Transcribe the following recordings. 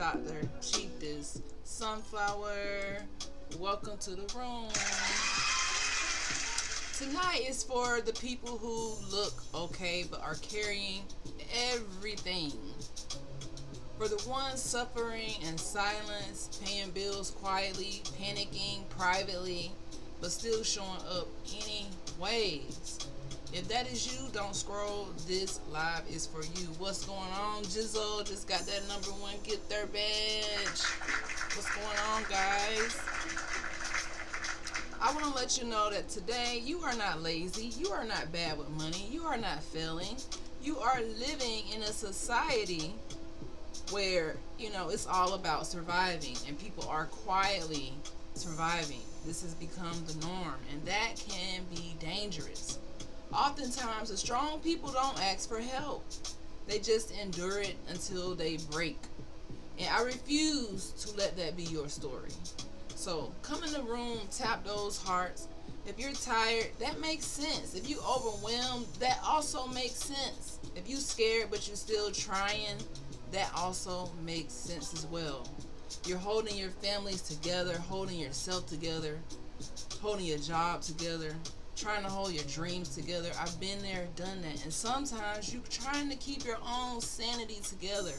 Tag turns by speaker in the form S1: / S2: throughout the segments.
S1: Dr. Cheapest Sunflower. Welcome to the room. Tonight is for the people who look okay but are carrying everything. For the ones suffering in silence, paying bills quietly, panicking privately, but still showing up anyways. If that is you, don't scroll. This live is for you. What's going on? Jizzle just got that #1 Get Their badge. What's going on, guys? I want to let you know that today you are not lazy. You are not bad with money. You are not failing. You are living in a society where, it's all about surviving, and people are quietly surviving. This has become the norm, and that can be dangerous. Oftentimes, the strong people don't ask for help. They just endure it until they break. And I refuse to let that be your story. So come in the room, tap those hearts. If you're tired, that makes sense. If you're overwhelmed, that also makes sense. If you're scared but you're still trying, that also makes sense as well. You're holding your families together, holding yourself together, holding your job together, trying to hold your dreams together. I've been there, done that. And sometimes you're trying to keep your own sanity together.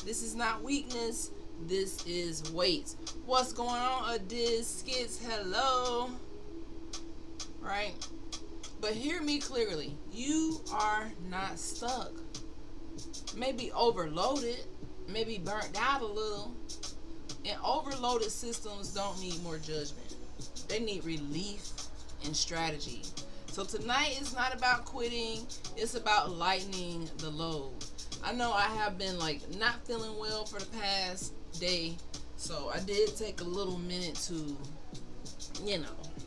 S1: This is not weakness. This is weight. What's going on, Adiz Skits? Hello. Right? But hear me clearly. You are not stuck. Maybe overloaded. Maybe burnt out a little. And overloaded systems don't need more judgment. They need relief and strategy. So tonight is not about quitting. It's about lightening the load. I know I have been not feeling well for the past day, so I did take a little minute to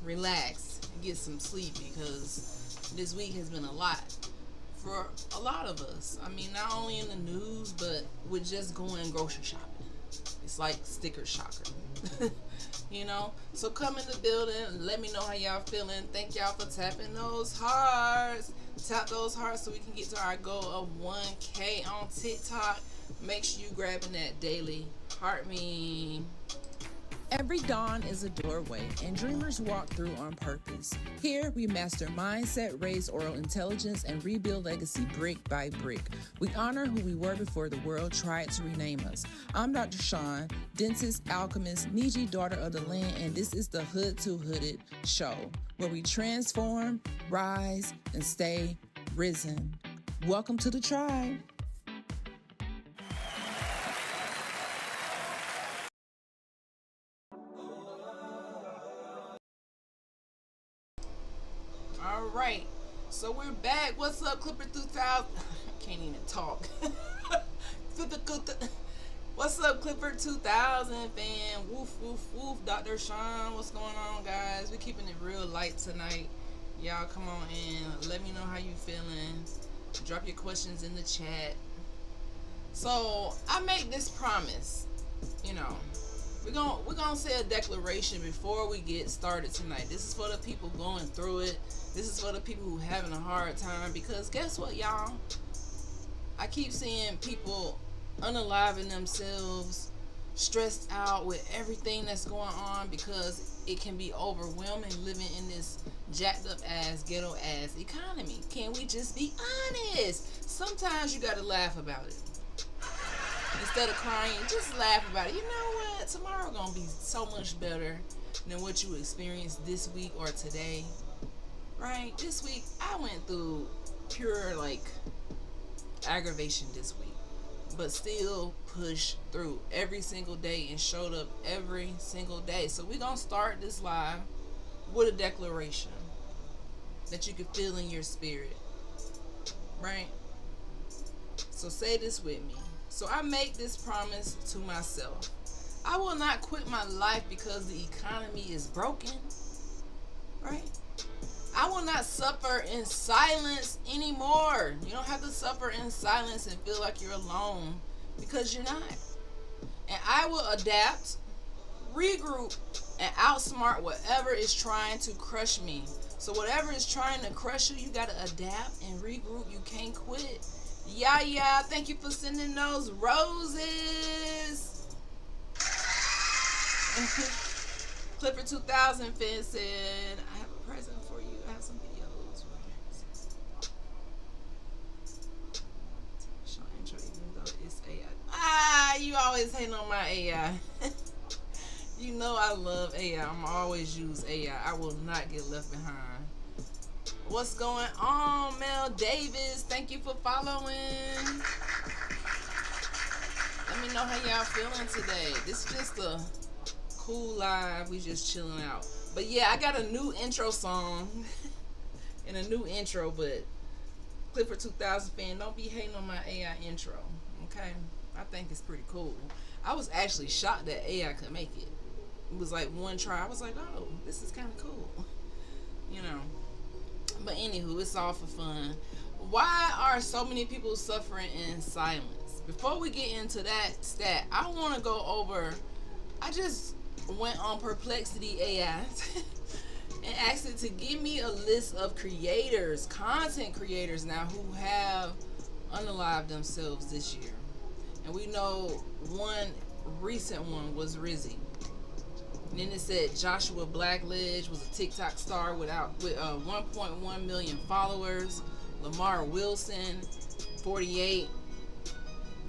S1: relax and get some sleep, because this week has been a lot for a lot of us. I mean, not only in the news, but with just going grocery shopping. It's like sticker shocker. So come in the building and let me know how y'all feeling. Thank y'all for tapping those hearts. Tap those hearts so we can get to our goal of 1K on TikTok. Make sure you grabbing that daily heart meme.
S2: Every dawn is a doorway, and dreamers walk through on purpose. Here, we master mindset, raise oral intelligence, and rebuild legacy brick by brick. We honor who we were before the world tried to rename us. I'm Dr. Sean, dentist, alchemist, Niji, daughter of the land, and this is the Hood to Hooded show, where we transform, rise, and stay risen. Welcome to the tribe.
S1: All right, so we're back. What's up, Clipper 2000? I can't even talk. What's up, Clipper 2000 fan? Woof, woof, woof. Dr. Sean, what's going on, guys? We're keeping it real light tonight. Y'all come on in. Let me know how you feeling. Drop your questions in the chat. So I make this promise. We're gonna say a declaration before we get started tonight. This is for the people going through it. This is for the people who having a hard time, because guess what, y'all? I keep seeing people unaliving themselves, stressed out with everything that's going on, because it can be overwhelming living in this jacked up ass, ghetto ass economy. Can we just be honest? Sometimes you gotta laugh about it. Instead of crying, just laugh about it. You know what? Tomorrow gonna be so much better than what you experienced this week or today. Right? This week, I went through pure, aggravation this week. But still pushed through every single day and showed up every single day. So we're gonna start this live with a declaration that you can feel in your spirit. Right? So say this with me. So I make this promise to myself. I will not quit my life because the economy is broken. Right? I will not suffer in silence anymore. You don't have to suffer in silence and feel like you're alone, because you're not. And I will adapt, regroup, and outsmart whatever is trying to crush me. So whatever is trying to crush you, you got to adapt and regroup. You can't quit. Yeah, thank you for sending those roses. Clifford 2000 fan said, I have a present for you. I have some videos. Show intro even though it's AI. Ah, you always hating on my AI. You know I love AI. I'm always use AI. I will not get left behind. What's going on, Mel Davis? Thank you for following. Let me know how y'all feeling today. This is just a cool live. We just chilling out. But yeah, I got a new intro song and a new intro. But Clifford 2000 fan, don't be hating on my AI intro. Okay, I think it's pretty cool. I was actually shocked that AI could make it. It was like one try. I was like, oh, this is kind of cool. You know. But anywho, it's all for fun. Why are so many people suffering in silence? Before we get into that stat, I want to go over. I just went on Perplexity AI and asked it to give me a list of creators, content creators now, who have unalived themselves this year. And we know one recent one was Rizzy. And then it said Joshua Blackledge was a TikTok star with 1.1 million followers. Lamar Wilson, 48,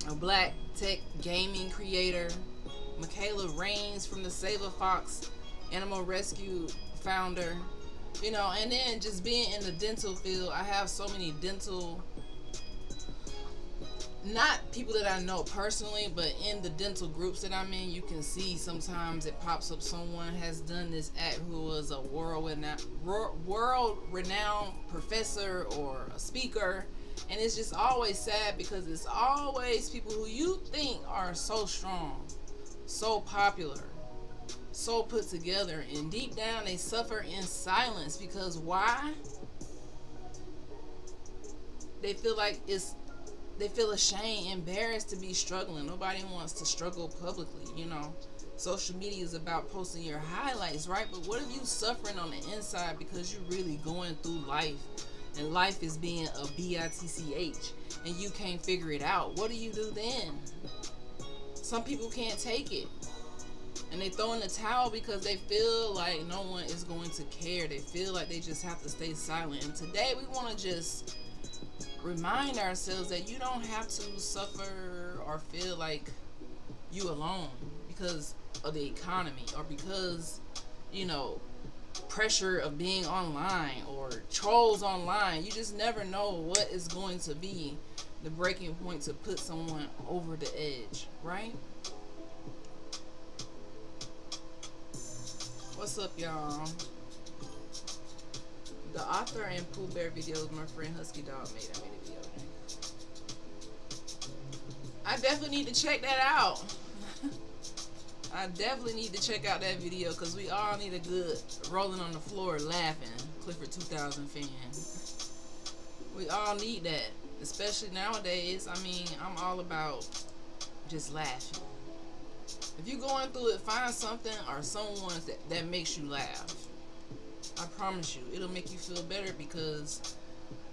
S1: a black tech gaming creator. Michaela Raines from the Save a Fox Animal Rescue founder. You know, and then just being in the dental field, I have so many dental, not people that I know personally, but in the dental groups that I'm in, you can see sometimes it pops up someone has done this act who was a world-renowned professor or a speaker. And it's just always sad because it's always people who you think are so strong, so popular, so put together, and deep down they suffer in silence. Because why? They feel like they feel ashamed, embarrassed to be struggling. Nobody wants to struggle publicly, you know. Social media is about posting your highlights, right? But what if you suffering on the inside because you're really going through life, and life is being a bitch, and you can't figure it out? What do you do then? Some people can't take it, and they throw in the towel because they feel like no one is going to care. They feel like they just have to stay silent. And today we want to just remind ourselves that you don't have to suffer or feel like you alone because of the economy, or because, you know, pressure of being online or trolls online. You just never know what is going to be the breaking point to put someone over the edge, right? What's up, y'all? The author and Pooh Bear videos my friend Husky Dog made. I made a video. I definitely need to check that out. I definitely need to check out that video because we all need a good rolling on the floor laughing Clifford 2000 fan. We all need that, especially nowadays. I mean, I'm all about just laughing. If you're going through it, find something or someone that makes you laugh. I promise you, it'll make you feel better. Because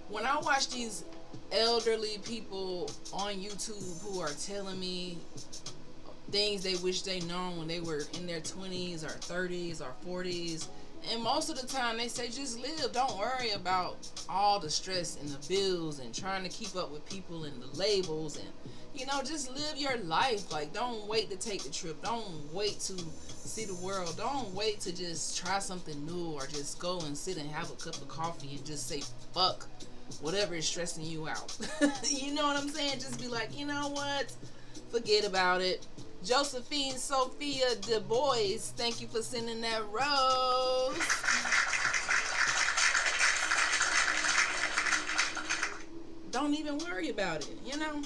S1: when I watch these elderly people on YouTube who are telling me things they wish they known when they were in their 20s or 30s or 40s, and most of the time they say just live, don't worry about all the stress and the bills and trying to keep up with people and the labels, and you know, just live your life. Like, don't wait to take the trip, don't wait to see the world, don't wait to just try something new, or just go and sit and have a cup of coffee and just say fuck whatever is stressing you out. You know what I'm saying? Just be like, you know what, forget about it. Josephine Sophia Du Bois, thank you for sending that rose. Don't even worry about it, you know?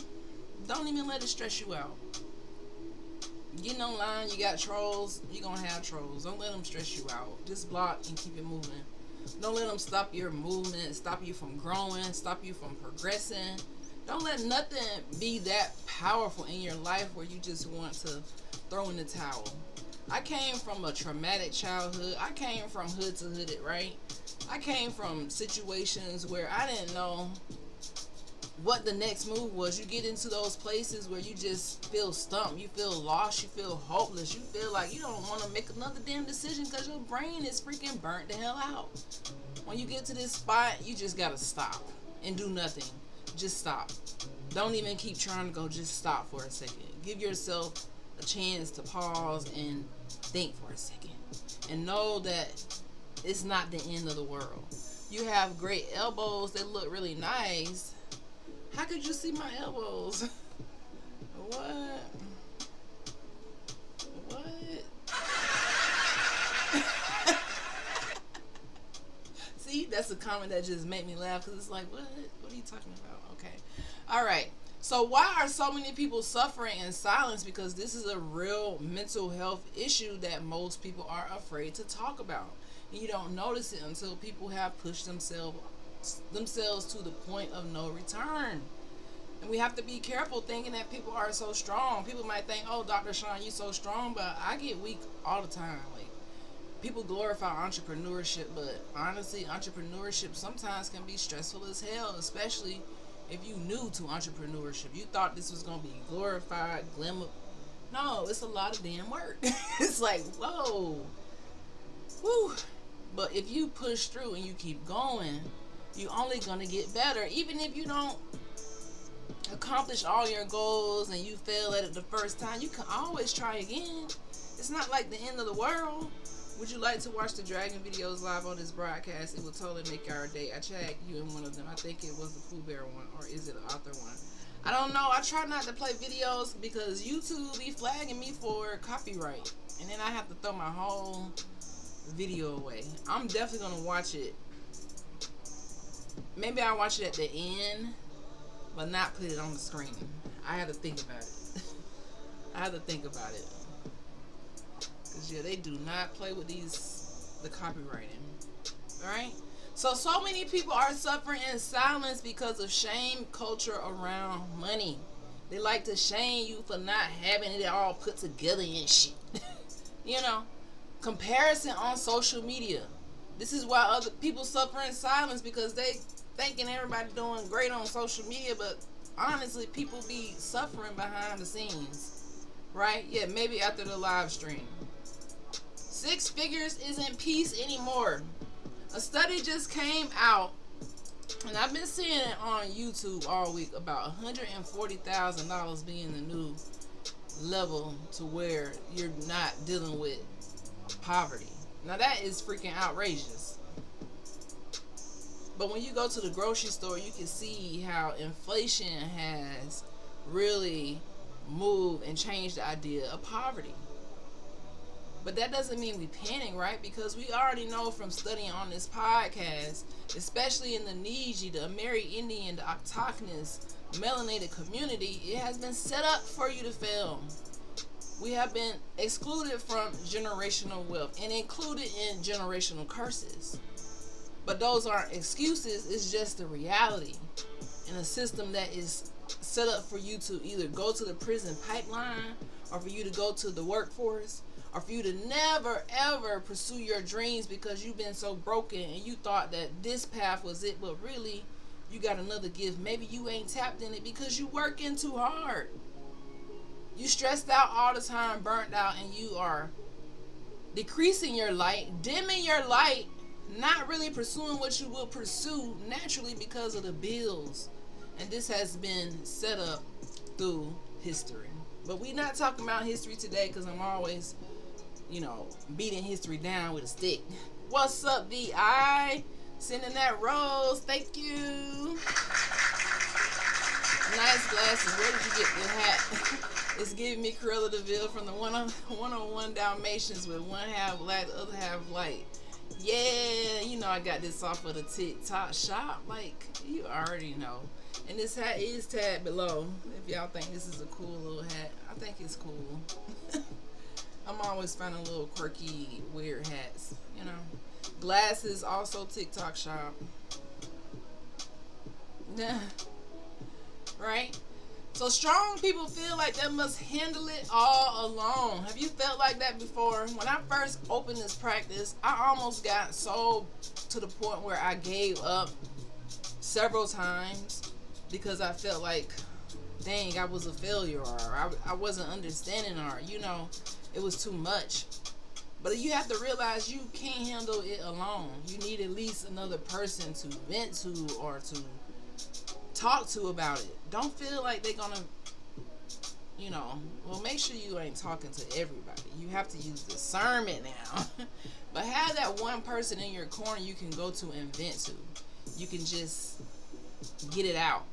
S1: Don't even let it stress you out. Getting online, you got trolls, you're gonna have trolls. Don't let them stress you out. Just block and keep it moving. Don't let them stop your movement, stop you from growing, stop you from progressing. Don't let nothing be that powerful in your life where you just want to throw in the towel. I came from a traumatic childhood. I came from hood to hood, right? I came from situations where I didn't know what the next move was. You get into those places where you just feel stumped, you feel lost, you feel hopeless, you feel like you don't want to make another damn decision because your brain is freaking burnt the hell out. When you get to this spot, you just gotta stop and do nothing. Just stop. Don't even keep trying to go. Just stop for a second. Give yourself a chance to pause and think for a second, and know that it's not the end of the world. You have great elbows that look really nice. How could you see my elbows? What? See, that's a comment that just made me laugh, because it's like, what are you talking about? Okay. All right. So why are so many people suffering in silence? Because this is a real mental health issue that most people are afraid to talk about. And you don't notice it until people have pushed themselves to the point of no return. And we have to be careful thinking that people are so strong. People might think, oh, Dr. Sean, you so strong, but I get weak all the time. Like, people glorify entrepreneurship, but honestly, entrepreneurship sometimes can be stressful as hell, especially if you new to entrepreneurship. You thought this was going to be glorified, glamour. No, it's a lot of damn work. It's like, whoa. Whew. But if you push through and you keep going, you're only going to get better. Even if you don't accomplish all your goals and you fail at it the first time, you can always try again. It's not like the end of the world. Would you like to watch the dragon videos live on this broadcast? It will totally make our day. I tagged you in one of them. I think it was the Pooh Bear one, or is it the author one? I don't know. I try not to play videos because YouTube be flagging me for copyright, and then I have to throw my whole video away. I'm definitely gonna watch it. Maybe I'll watch it at the end, but not put it on the screen. I have to think about it. I have to think about it. Cause yeah, they do not play with the copywriting. Alright? So many people are suffering in silence because of shame culture around money. They like to shame you for not having it all put together and shit. You know? Comparison on social media. This is why other people suffer in silence, because they thinking everybody doing great on social media, but honestly, people be suffering behind the scenes. Right? Yeah, maybe after the live stream. 6 figures isn't peace anymore. A study just came out, and I've been seeing it on YouTube all week, about $140,000 being the new level to where you're not dealing with poverty. Now that is freaking outrageous. But when you go to the grocery store, you can see how inflation has really moved and changed the idea of poverty. But that doesn't mean we panic, right? Because we already know from studying on this podcast, especially in the Niji, the Amerindian, the autochthonous, melanated community, it has been set up for you to fail. We have been excluded from generational wealth and included in generational curses. But those aren't excuses, it's just the reality in a system that is set up for you to either go to the prison pipeline, or for you to go to the workforce, or for you to never ever pursue your dreams because you've been so broken and you thought that this path was it, but really you got another gift. Maybe you ain't tapped in it because you working too hard. You stressed out all the time, burnt out, and you are decreasing your light, dimming your light, not really pursuing what you will pursue naturally because of the bills. And this has been set up through history. But we're not talking about history today, because I'm always, beating history down with a stick. What's up, VI? Sending that rose. Thank you. Nice glasses. Where did you get the hat? It's giving me Cruella de Vil from the 101 Dalmatians, with one half black, the other half light. Yeah, I got this off of the TikTok shop. Like, you already know. And this hat is tagged below. If y'all think this is a cool little hat, I think it's cool. I'm always finding little quirky, weird hats, Glasses, also TikTok shop. Yeah. Right? So strong people feel like they must handle it all alone. Have you felt like that before? When I first opened this practice, I almost got so to the point where I gave up several times. because I felt like, dang, I was a failure, or I wasn't understanding, or it was too much. But you have to realize you can't handle it alone. You need at least another person to vent to or to talk to about it. Don't feel like they're gonna, well, make sure you ain't talking to everybody. You have to use discernment now. But have that one person in your corner you can go to and vent to. You can just get it out.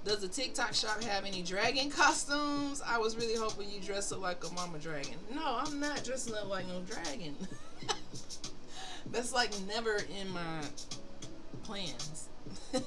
S1: Does the TikTok shop have any dragon costumes? I was really hoping you dress up like a mama dragon. No, I'm not dressing up like no dragon. That's like never in my plans. No.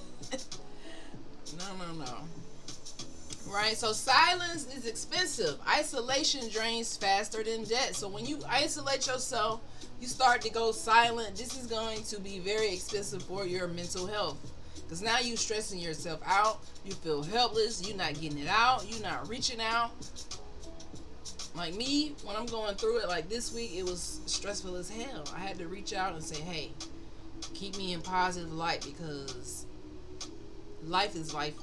S1: Right? So silence is expensive. Isolation drains faster than debt. So when you isolate yourself, you start to go silent. This is going to be very expensive for your mental health. Because now you stressing yourself out. You feel helpless. You're not getting it out. You're not reaching out. Like me, when I'm going through it, like this week, it was stressful as hell. I had to reach out and say, hey, keep me in positive light, because life is life.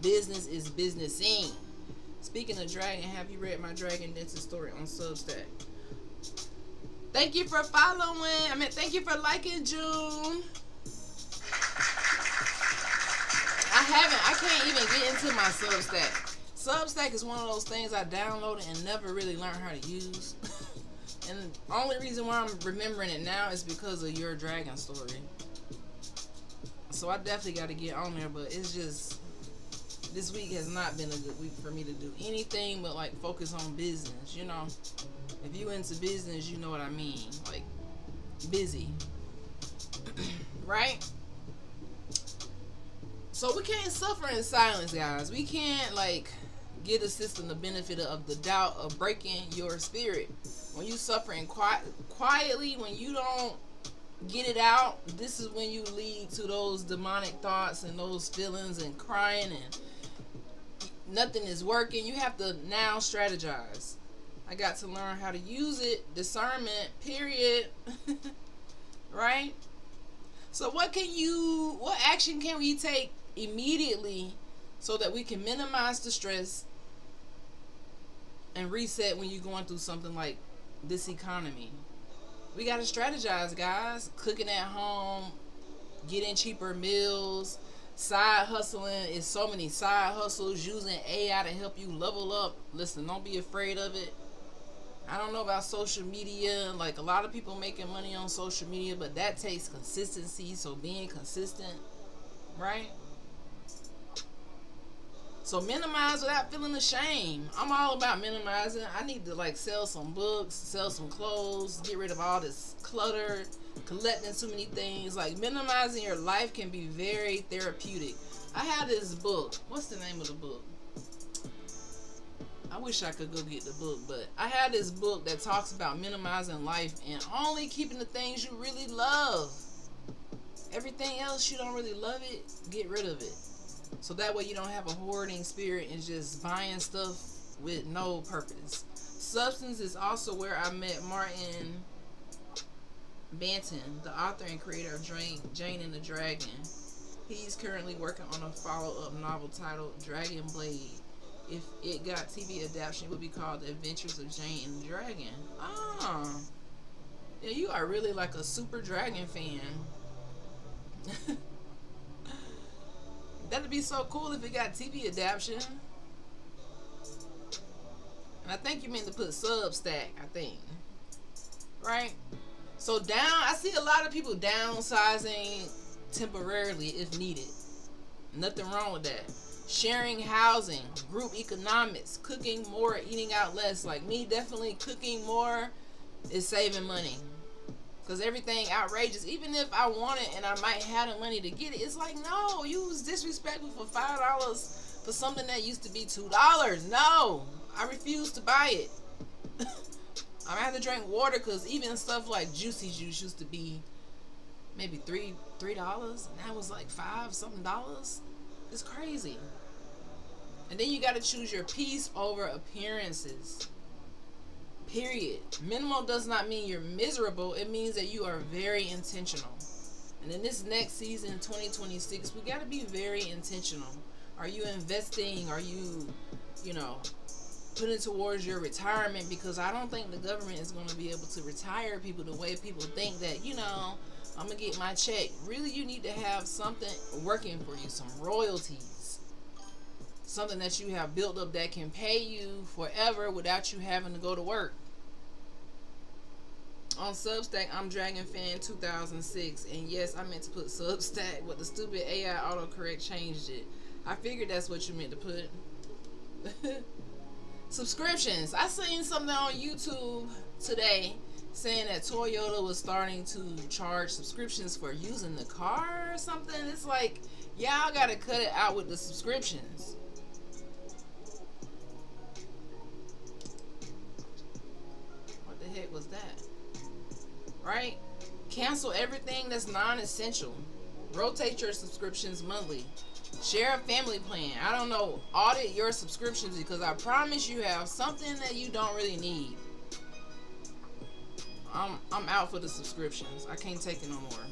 S1: Business is businessing. Speaking of dragon, have you read my Dragon Dentist story on Substack? Thank you for following. Thank you for liking, June. I can't even get into my Substack. Substack is one of those things I downloaded and never really learned how to use. And the only reason why I'm remembering it now is because of your dragon story. So I definitely got to get on there, but it's just, this week has not been a good week for me to do anything but like focus on business, If you into business, you know what I mean. Like, busy. Right? So we can't suffer in silence, guys. We can't give the system the benefit of the doubt of breaking your spirit. When you suffering quietly, when you don't get it out, this is when you lead to those demonic thoughts and those feelings and crying and nothing is working. You have to now strategize. I got to learn how to use it. Discernment, period. Right? So what action can we take immediately so that we can minimize the stress and reset when you're going through something like this economy? We got to strategize, guys. Cooking at home, getting cheaper meals, side hustling. Is so many side hustles, using AI to help you level up. Listen, don't be afraid of it. I don't know about social media. Like, a lot of people making money on social media, but that takes consistency. So being consistent, right? So minimize without feeling ashamed. I'm all about minimizing. I need to sell some books, sell some clothes, get rid of all this clutter, collecting too many things. Minimizing your life can be very therapeutic. I have this book. What's the name of the book? I wish I could go get the book, but I have this book that talks about minimizing life and only keeping the things you really love. Everything else you don't really love it, get rid of it. So that way you don't have a hoarding spirit and just buying stuff with no purpose. Substance is also where I met Martin Banton, the author and creator of Jane and the Dragon. He's currently working on a follow-up novel titled Dragon Blade. If it got TV adaptation, it would be called The Adventures of Jane and the Dragon. Ah. Yeah, you are really like a super dragon fan. That'd be so cool if it got TV adaptation. And I think you meant to put Substack, I think. Right? So I see a lot of people downsizing temporarily if needed. Nothing wrong with that. Sharing housing, group economics, cooking more, eating out less. Like me, definitely cooking more is saving money. Because everything outrageous. Even if I want it and I might have the money to get it, it's like, no, you was disrespectful for $5 for something that used to be $2. No, I refuse to buy it. I have to drink water, because even stuff like Juicy Juice used to be maybe $3, and now it's like $5 something. It's crazy. And then you got to choose your peace over appearances. Period. Minimal does not mean you're miserable. It means that you are very intentional. And in this next season, 2026, we got to be very intentional. Are you investing? Are you, you know, putting towards your retirement? Because I don't think the government is going to be able to retire people the way people think that, I'm going to get my check. Really, you need to have something working for you, some royalties. Something that you have built up that can pay you forever without you having to go to work. On Substack, I'm Dragon Fan 2006. And yes, I meant to put Substack, but the stupid AI autocorrect changed it. I figured that's what you meant to put. Subscriptions. I seen something on YouTube today saying that Toyota was starting to charge subscriptions for using the car or something. It's like, y'all gotta cut it out with the subscriptions. What the heck was that? Right? Cancel everything that's non-essential. Rotate your subscriptions monthly. Share a family plan. I don't know. Audit your subscriptions, because I promise you have something that you don't really need. I'm out for the subscriptions. I can't take it no more.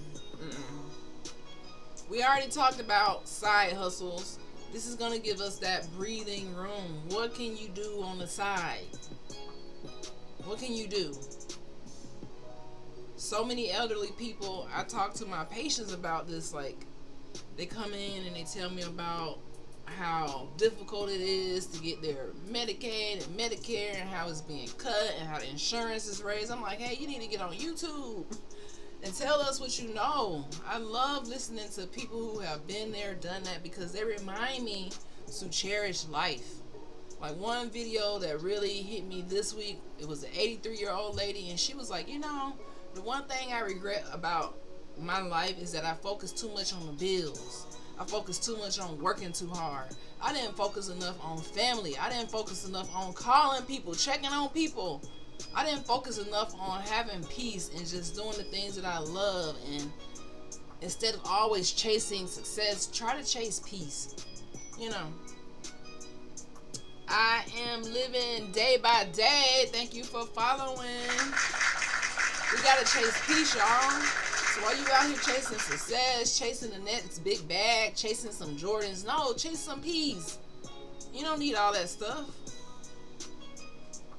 S1: We already talked about side hustles. This is going to give us that breathing room. What can you do on the side? What can you do? So many elderly people, I talk to my patients about this, like, they come in and they tell me about how difficult it is to get their Medicaid and Medicare, and how it's being cut, and how the insurance is raised. I'm like, hey, you need to get on YouTube and tell us what you know. I love listening to people who have been there, done that, because they remind me to cherish life. Like, one video that really hit me this week, it was an 83-year-old lady, and she was like, the one thing I regret about my life is that I focused too much on the bills. I focused too much on working too hard. I didn't focus enough on family. I didn't focus enough on calling people, checking on people. I didn't focus enough on having peace and just doing the things that I love. And instead of always chasing success, try to chase peace. I am living day by day. Thank you for following. We gotta chase peace, y'all. So while you out here chasing success, chasing the next big bag, chasing some Jordans, no, chase some peace. You don't need all that stuff.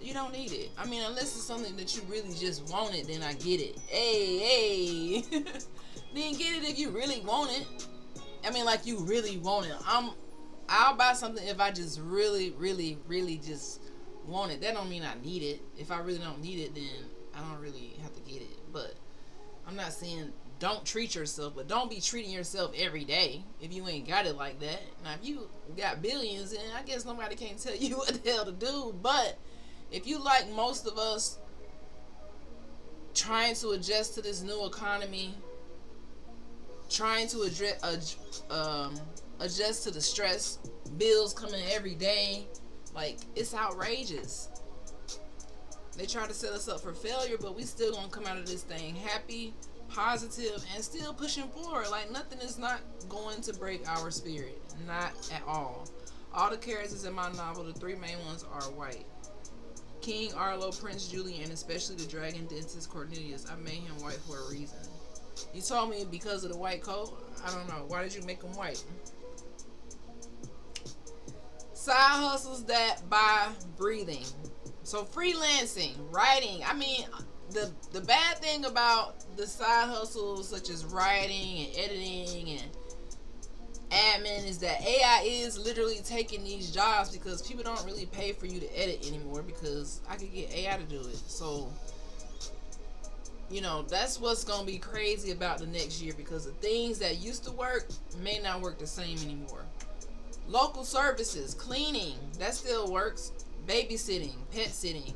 S1: You don't need it. I mean, unless it's something that you really just want it, then I get it. Hey. Then get it if you really want it. I mean, like, you really want it. I'll buy something if I just really, really, really just want it. That don't mean I need it. If I really don't need it, then I don't really have to get it. But I'm not saying don't treat yourself, but don't be treating yourself every day if you ain't got it like that. Now, if you got billions, then I guess nobody can tell you what the hell to do. But if you, like most of us, trying to adjust to this new economy, trying to adjust to the stress, bills coming every day, like, it's outrageous. They try to set us up for failure, but we still gonna come out of this thing happy, positive, and still pushing forward. Like, nothing is not going to break our spirit. Not at all. All the characters in my novel, the three main ones, are white. King Arlo, Prince Julian, and especially the dragon dentist Cornelius. I made him white for a reason. You told me because of the white coat? I don't know. Why did you make him white? Side hustles that buy breathing. So freelancing, writing. I mean, the bad thing about the side hustles such as writing and editing and admin is that AI is literally taking these jobs, because people don't really pay for you to edit anymore, because I could get AI to do it. So, that's what's going to be crazy about the next year, because the things that used to work may not work the same anymore. Local services, cleaning, that still works. Babysitting, pet sitting,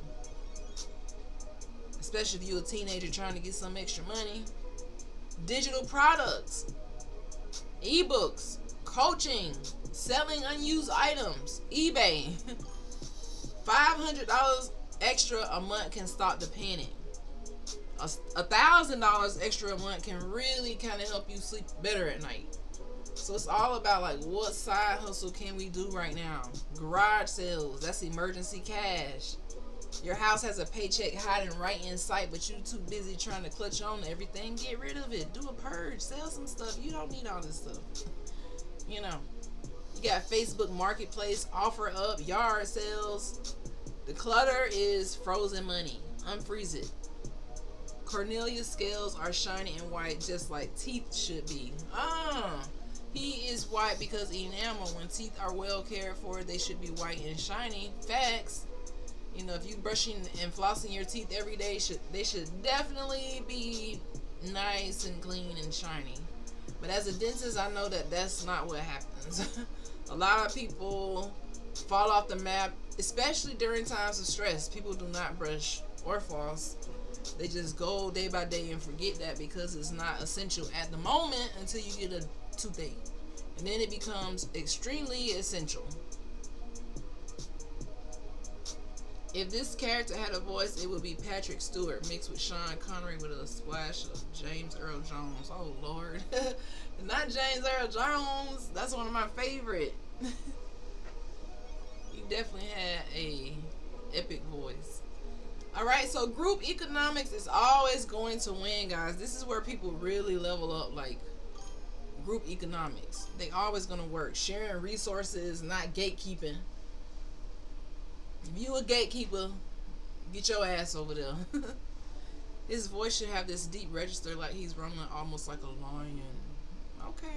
S1: especially if you're a teenager trying to get some extra money. Digital products, ebooks, coaching, selling unused items, eBay. $500 extra a month can stop the panic. $1,000 extra a month can really kind of help you sleep better at night. So it's all about, like, what side hustle can we do right now? Garage sales, that's emergency cash. Your house has a paycheck hiding right in sight, but you too busy trying to clutch on to everything. Get rid of it. Do a purge. Sell some stuff. You don't need all this stuff. You know. You got Facebook Marketplace, offer up, yard sales. The clutter is frozen money. Unfreeze it. Cornelius' scales are shiny and white just like teeth should be. He is white because enamel. When teeth are well cared for, they should be white and shiny. Facts. You know, if you brushing and flossing your teeth every day, they should definitely be nice and clean and shiny. But as a dentist, I know that that's not what happens. A lot of people fall off the map, especially during times of stress. People do not brush or floss. They just go day by day and forget that because it's not essential at the moment until you get a toothache. And then it becomes extremely essential. If this character had a voice, it would be Patrick Stewart mixed with Sean Connery with a splash of James Earl Jones. Oh, Lord. Not James Earl Jones. That's one of my favorite. He definitely had a epic voice. Alright, so group economics is always going to win, guys. This is where people really level up, like group economics. They always going to work. Sharing resources, not gatekeeping. If you a gatekeeper, get your ass over there. His voice should have this deep register like he's running almost like a lion. Okay.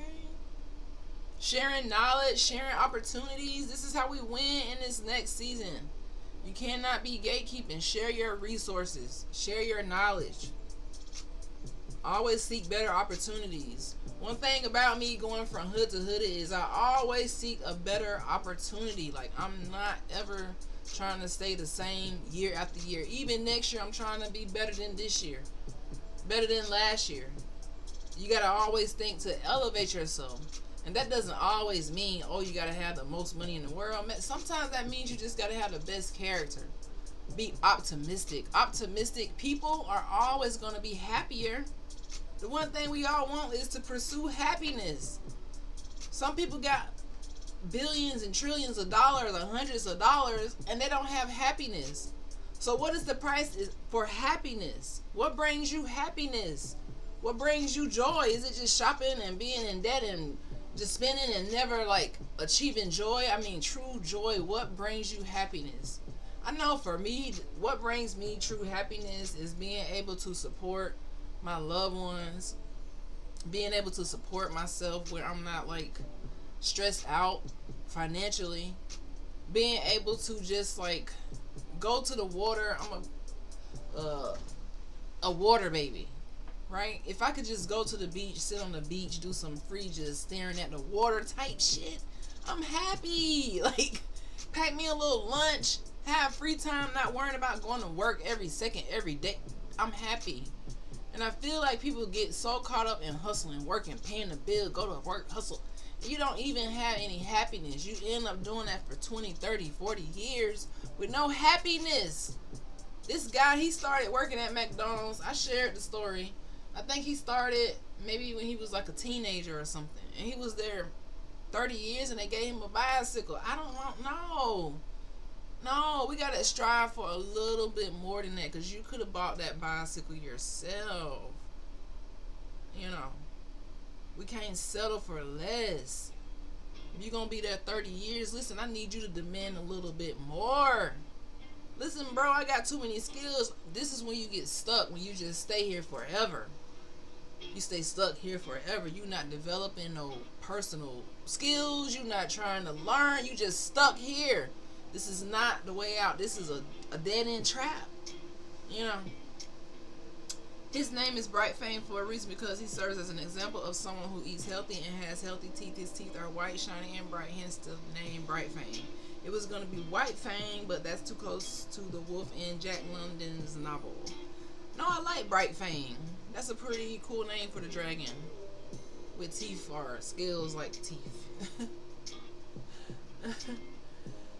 S1: Sharing knowledge, sharing opportunities. This is how we win in this next season. You cannot be gatekeeping. Share your resources. Share your knowledge. Always seek better opportunities. One thing about me going from hood to hood is I always seek a better opportunity. Like, I'm not ever trying to stay the same year after year. Even next year, I'm trying to be better than this year. Better than last year. You got to always think to elevate yourself. And that doesn't always mean, oh, you got to have the most money in the world. Sometimes that means you just got to have the best character. Be optimistic. Optimistic people are always going to be happier. The one thing we all want is to pursue happiness. Some people got billions and trillions of dollars or hundreds of dollars and they don't have happiness. So what is the price for happiness? What brings you happiness? What brings you joy? Is it just shopping and being in debt and just spending and never like achieving joy? I mean, true joy. What brings you happiness? I know for me, what brings me true happiness is being able to support my loved ones, being able to support myself where I'm not like stressed out financially, being able to just like go to the water. I'm a water baby, right? If I could just go to the beach, sit on the beach, do some free just staring at the water type shit, I'm happy. Like, pack me a little lunch, have free time, not worrying about going to work every second, every day. I'm happy. And I feel like people get so caught up in hustling, working, paying the bill, go to work, hustle. You don't even have any happiness. You end up doing that for 20, 30, 40 years with no happiness. This guy, he started working at McDonald's. I shared the story. I think he started maybe when he was like a teenager or something. And he was there 30 years and they gave him a bicycle. I don't know. No, we got to strive for a little bit more than that, because you could have bought that bicycle yourself. You know, we can't settle for less. If you're going to be there 30 years, listen, I need you to demand a little bit more. Listen, bro, I got too many skills. This is when you get stuck, when you just stay here forever. You stay stuck here forever. You're not developing no personal skills. You're not trying to learn. You just stuck here. This is not the way out. This is a dead-end trap. You know. His name is Bright Fang for a reason, because he serves as an example of someone who eats healthy and has healthy teeth. His teeth are white, shiny, and bright, hence the name Bright Fang. It was going to be White Fang, but that's too close to the wolf in Jack London's novel. No, I like Bright Fang. That's a pretty cool name for the dragon. With teeth or scales like teeth.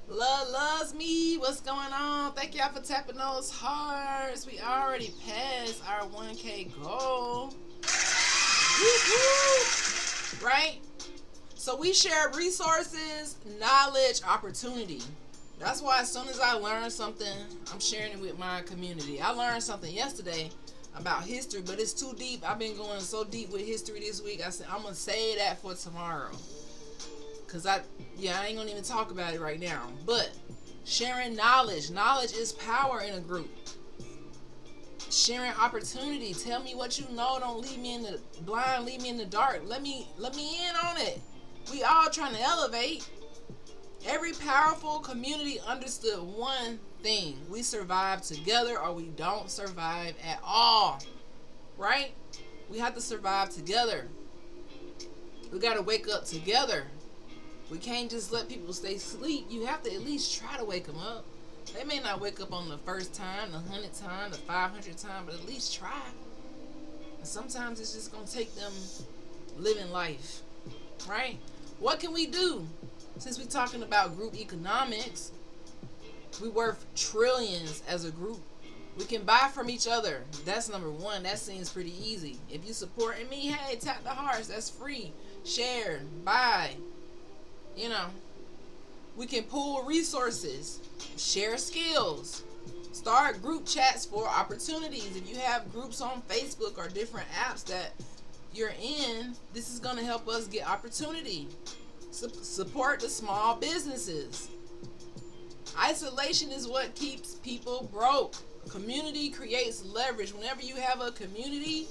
S1: Love loves me. What's going on? Thank y'all for tapping those hearts. We already passed our 1K goal. Woo-hoo. Right? So we share resources, knowledge, opportunity. That's why as soon as I learn something, I'm sharing it with my community. I learned something yesterday about history, but it's too deep. I've been going so deep with history this week. I said I'm gonna save that for tomorrow, cause I ain't gonna even talk about it right now. But sharing knowledge is power in a group. Sharing opportunity. Tell me what you know. Don't leave me in the blind. Leave me in the dark. Let me in on it. We all trying to elevate. Every powerful community understood one thing: we survive together or we don't survive at all. Right? We have to survive together. We got to wake up together. We can't just let people stay asleep. You have to at least try to wake them up. They may not wake up on the first time, the 100th time, the 500th time, but at least try. And sometimes it's just going to take them living life. Right? What can we do? Since we're talking about group economics, we worth trillions as a group. We can buy from each other. That's number one. That seems pretty easy. If you supporting me, hey, tap the hearts. That's free. Share. Buy. You know. We can pool resources. Share skills. Start group chats for opportunities. If you have groups on Facebook or different apps that you're in, this is going to help us get opportunity. Support the small businesses. Isolation is what keeps people broke. Community creates leverage. Whenever you have a community,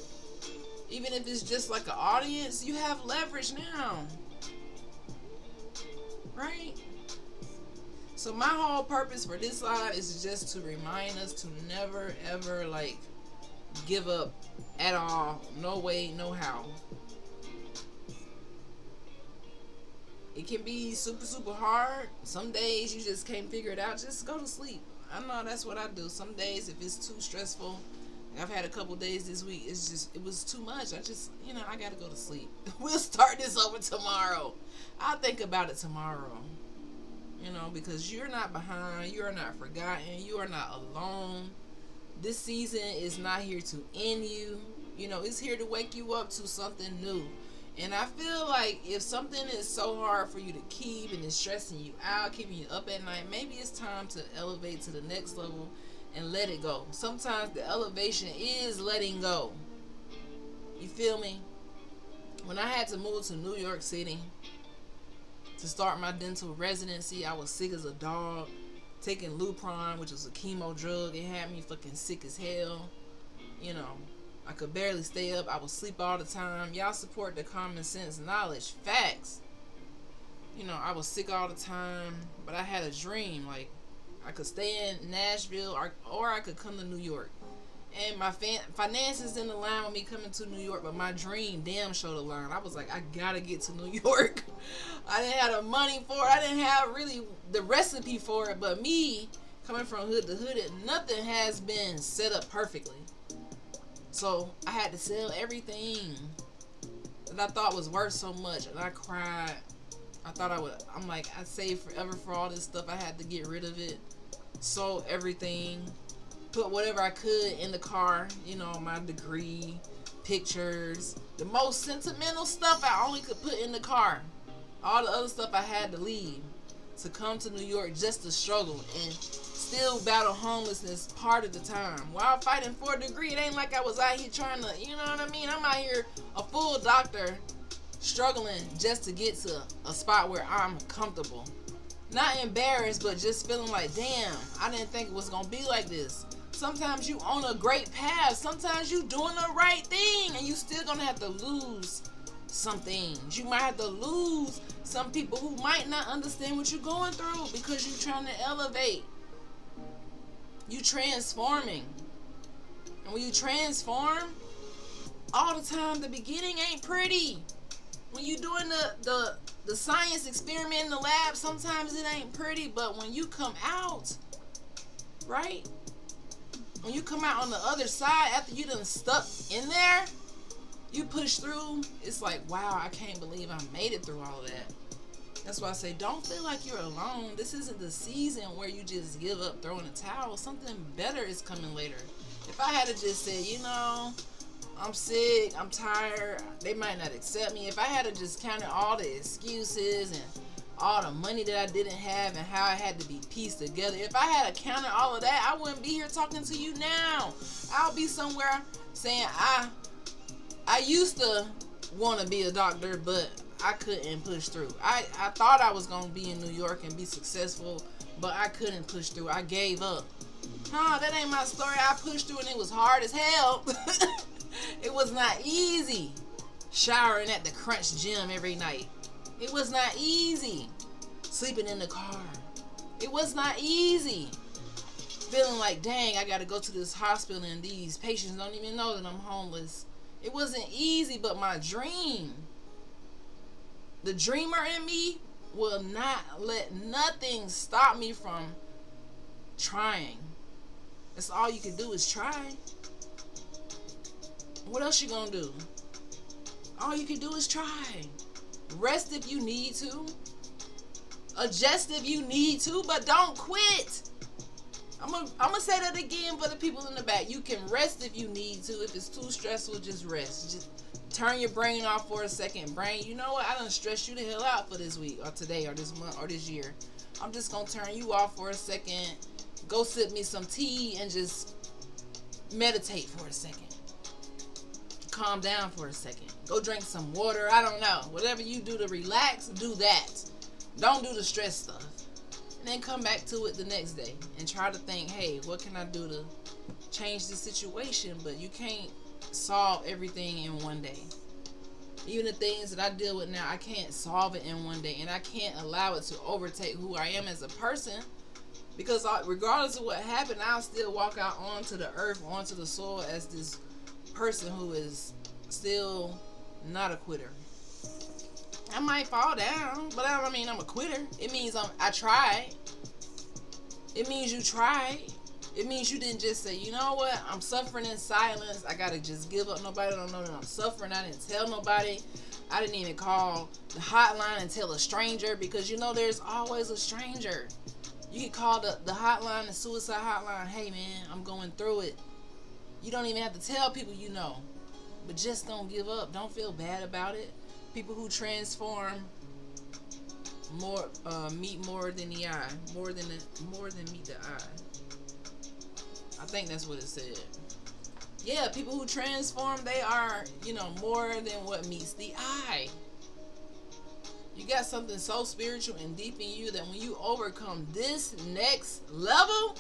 S1: even if it's just like an audience, you have leverage now. Right? So my whole purpose for this live is just to remind us to never ever give up at all. No way, no how. It can be super, super hard. Some days you just can't figure it out. Just go to sleep. I know that's what I do. Some days if it's too stressful, I've had a couple days this week, it was too much. I gotta go to sleep. We'll start this over tomorrow. I'll think about it tomorrow. Because you're not behind. You are not forgotten. You are not alone. This season is not here to end you. It's here to wake you up to something new. And I feel like if something is so hard for you to keep and it's stressing you out, keeping you up at night, maybe it's time to elevate to the next level and let it go. Sometimes the elevation is letting go. You feel me? When I had to move to New York City to start my dental residency, I was sick as a dog. Taking Lupron, which was a chemo drug, it had me fucking sick as hell. I could barely stay up. I would sleep all the time. Y'all support the common sense knowledge. Facts. I was sick all the time, but I had a dream. I could stay in Nashville or I could come to New York. And my finances didn't align with me coming to New York, but my dream damn sure aligned. I was like, I gotta get to New York. I didn't have the money for it. I didn't have really the recipe for it. But me, coming from hood to hood, nothing has been set up perfectly. So I had to sell everything that I thought was worth so much, and I cried. I saved forever for all this stuff. I had to get rid of it. Sold everything. Put whatever I could in the car. My degree, pictures. The most sentimental stuff I only could put in the car. All the other stuff I had to leave to come to New York just to struggle and still battle homelessness part of the time. While fighting for a degree, it ain't like I was out here trying to, you know what I mean? I'm out here a full doctor struggling just to get to a spot where I'm comfortable. Not embarrassed, but just feeling like, damn, I didn't think it was going to be like this. Sometimes you on a great path. Sometimes you doing the right thing and you still going to have to lose some things. You might have to lose some people who might not understand what you're going through because you're trying to elevate. You transforming. And when you transform, all the time the beginning ain't pretty. When you doing the science experiment in the lab, sometimes it ain't pretty, but when you come out, right? When you come out on the other side after you done stuck in there, you push through, it's like, wow, I can't believe I made it through all of that. That's why I say, don't feel like you're alone. This isn't the season where you just give up, throw in the towel. Something better is coming later. If I had to just say, I'm sick, I'm tired, they might not accept me. If I had to just counter all the excuses and all the money that I didn't have and how I had to be pieced together. If I had accounted all of that, I wouldn't be here talking to you now. I'll be somewhere saying I used to want to be a doctor, but I couldn't push through. I thought I was going to be in New York and be successful, but I couldn't push through. I gave up. That ain't my story. I pushed through and it was hard as hell. It was not easy. Showering at the Crunch Gym every night. It was not easy. Sleeping in the car. It was not easy. Feeling like, dang, I got to go to this hospital and these patients don't even know that I'm homeless. It wasn't easy, but my dream, the dreamer in me, will not let nothing stop me from trying. That's all you can do is try. What else you gonna do? All you can do is try. Rest if you need to. Adjust if you need to, but don't quit. I'm gonna say that again for the people in the back. You can rest if you need to. If it's too stressful, just rest. Just turn your brain off for a second. Brain, you know what? I done stressed you the hell out for this week or today or this month or this year. I'm just gonna turn you off for a second. Go sip me some tea and just meditate for a second. Calm down for a second. Go drink some water. I don't know. Whatever you do to relax, do that. Don't do the stress stuff. And then come back to it the next day and try to think, hey, what can I do to change the situation? But you can't solve everything in one day. Even the things that I deal with now, I can't solve it in one day. And I can't allow it to overtake who I am as a person. Because regardless of what happened, I'll still walk out onto the earth, onto the soil as this person who is still not a quitter. I might fall down, but I don't mean I'm a quitter. It means I tried. It means you tried. It means you didn't just say, you know what, I'm suffering in silence. I gotta just give up. Nobody don't know that I'm suffering. I didn't tell nobody. I didn't even call the hotline and tell a stranger, because you know there's always a stranger. You can call the hotline, the suicide hotline. Hey man, I'm going through it. You don't even have to tell people you know. But just don't give up. Don't feel bad about it. People who transform meet more than the eye. More than meet the eye. I think that's what it said. Yeah, people who transform, they are, more than what meets the eye. You got something so spiritual and deep in you that when you overcome this next level,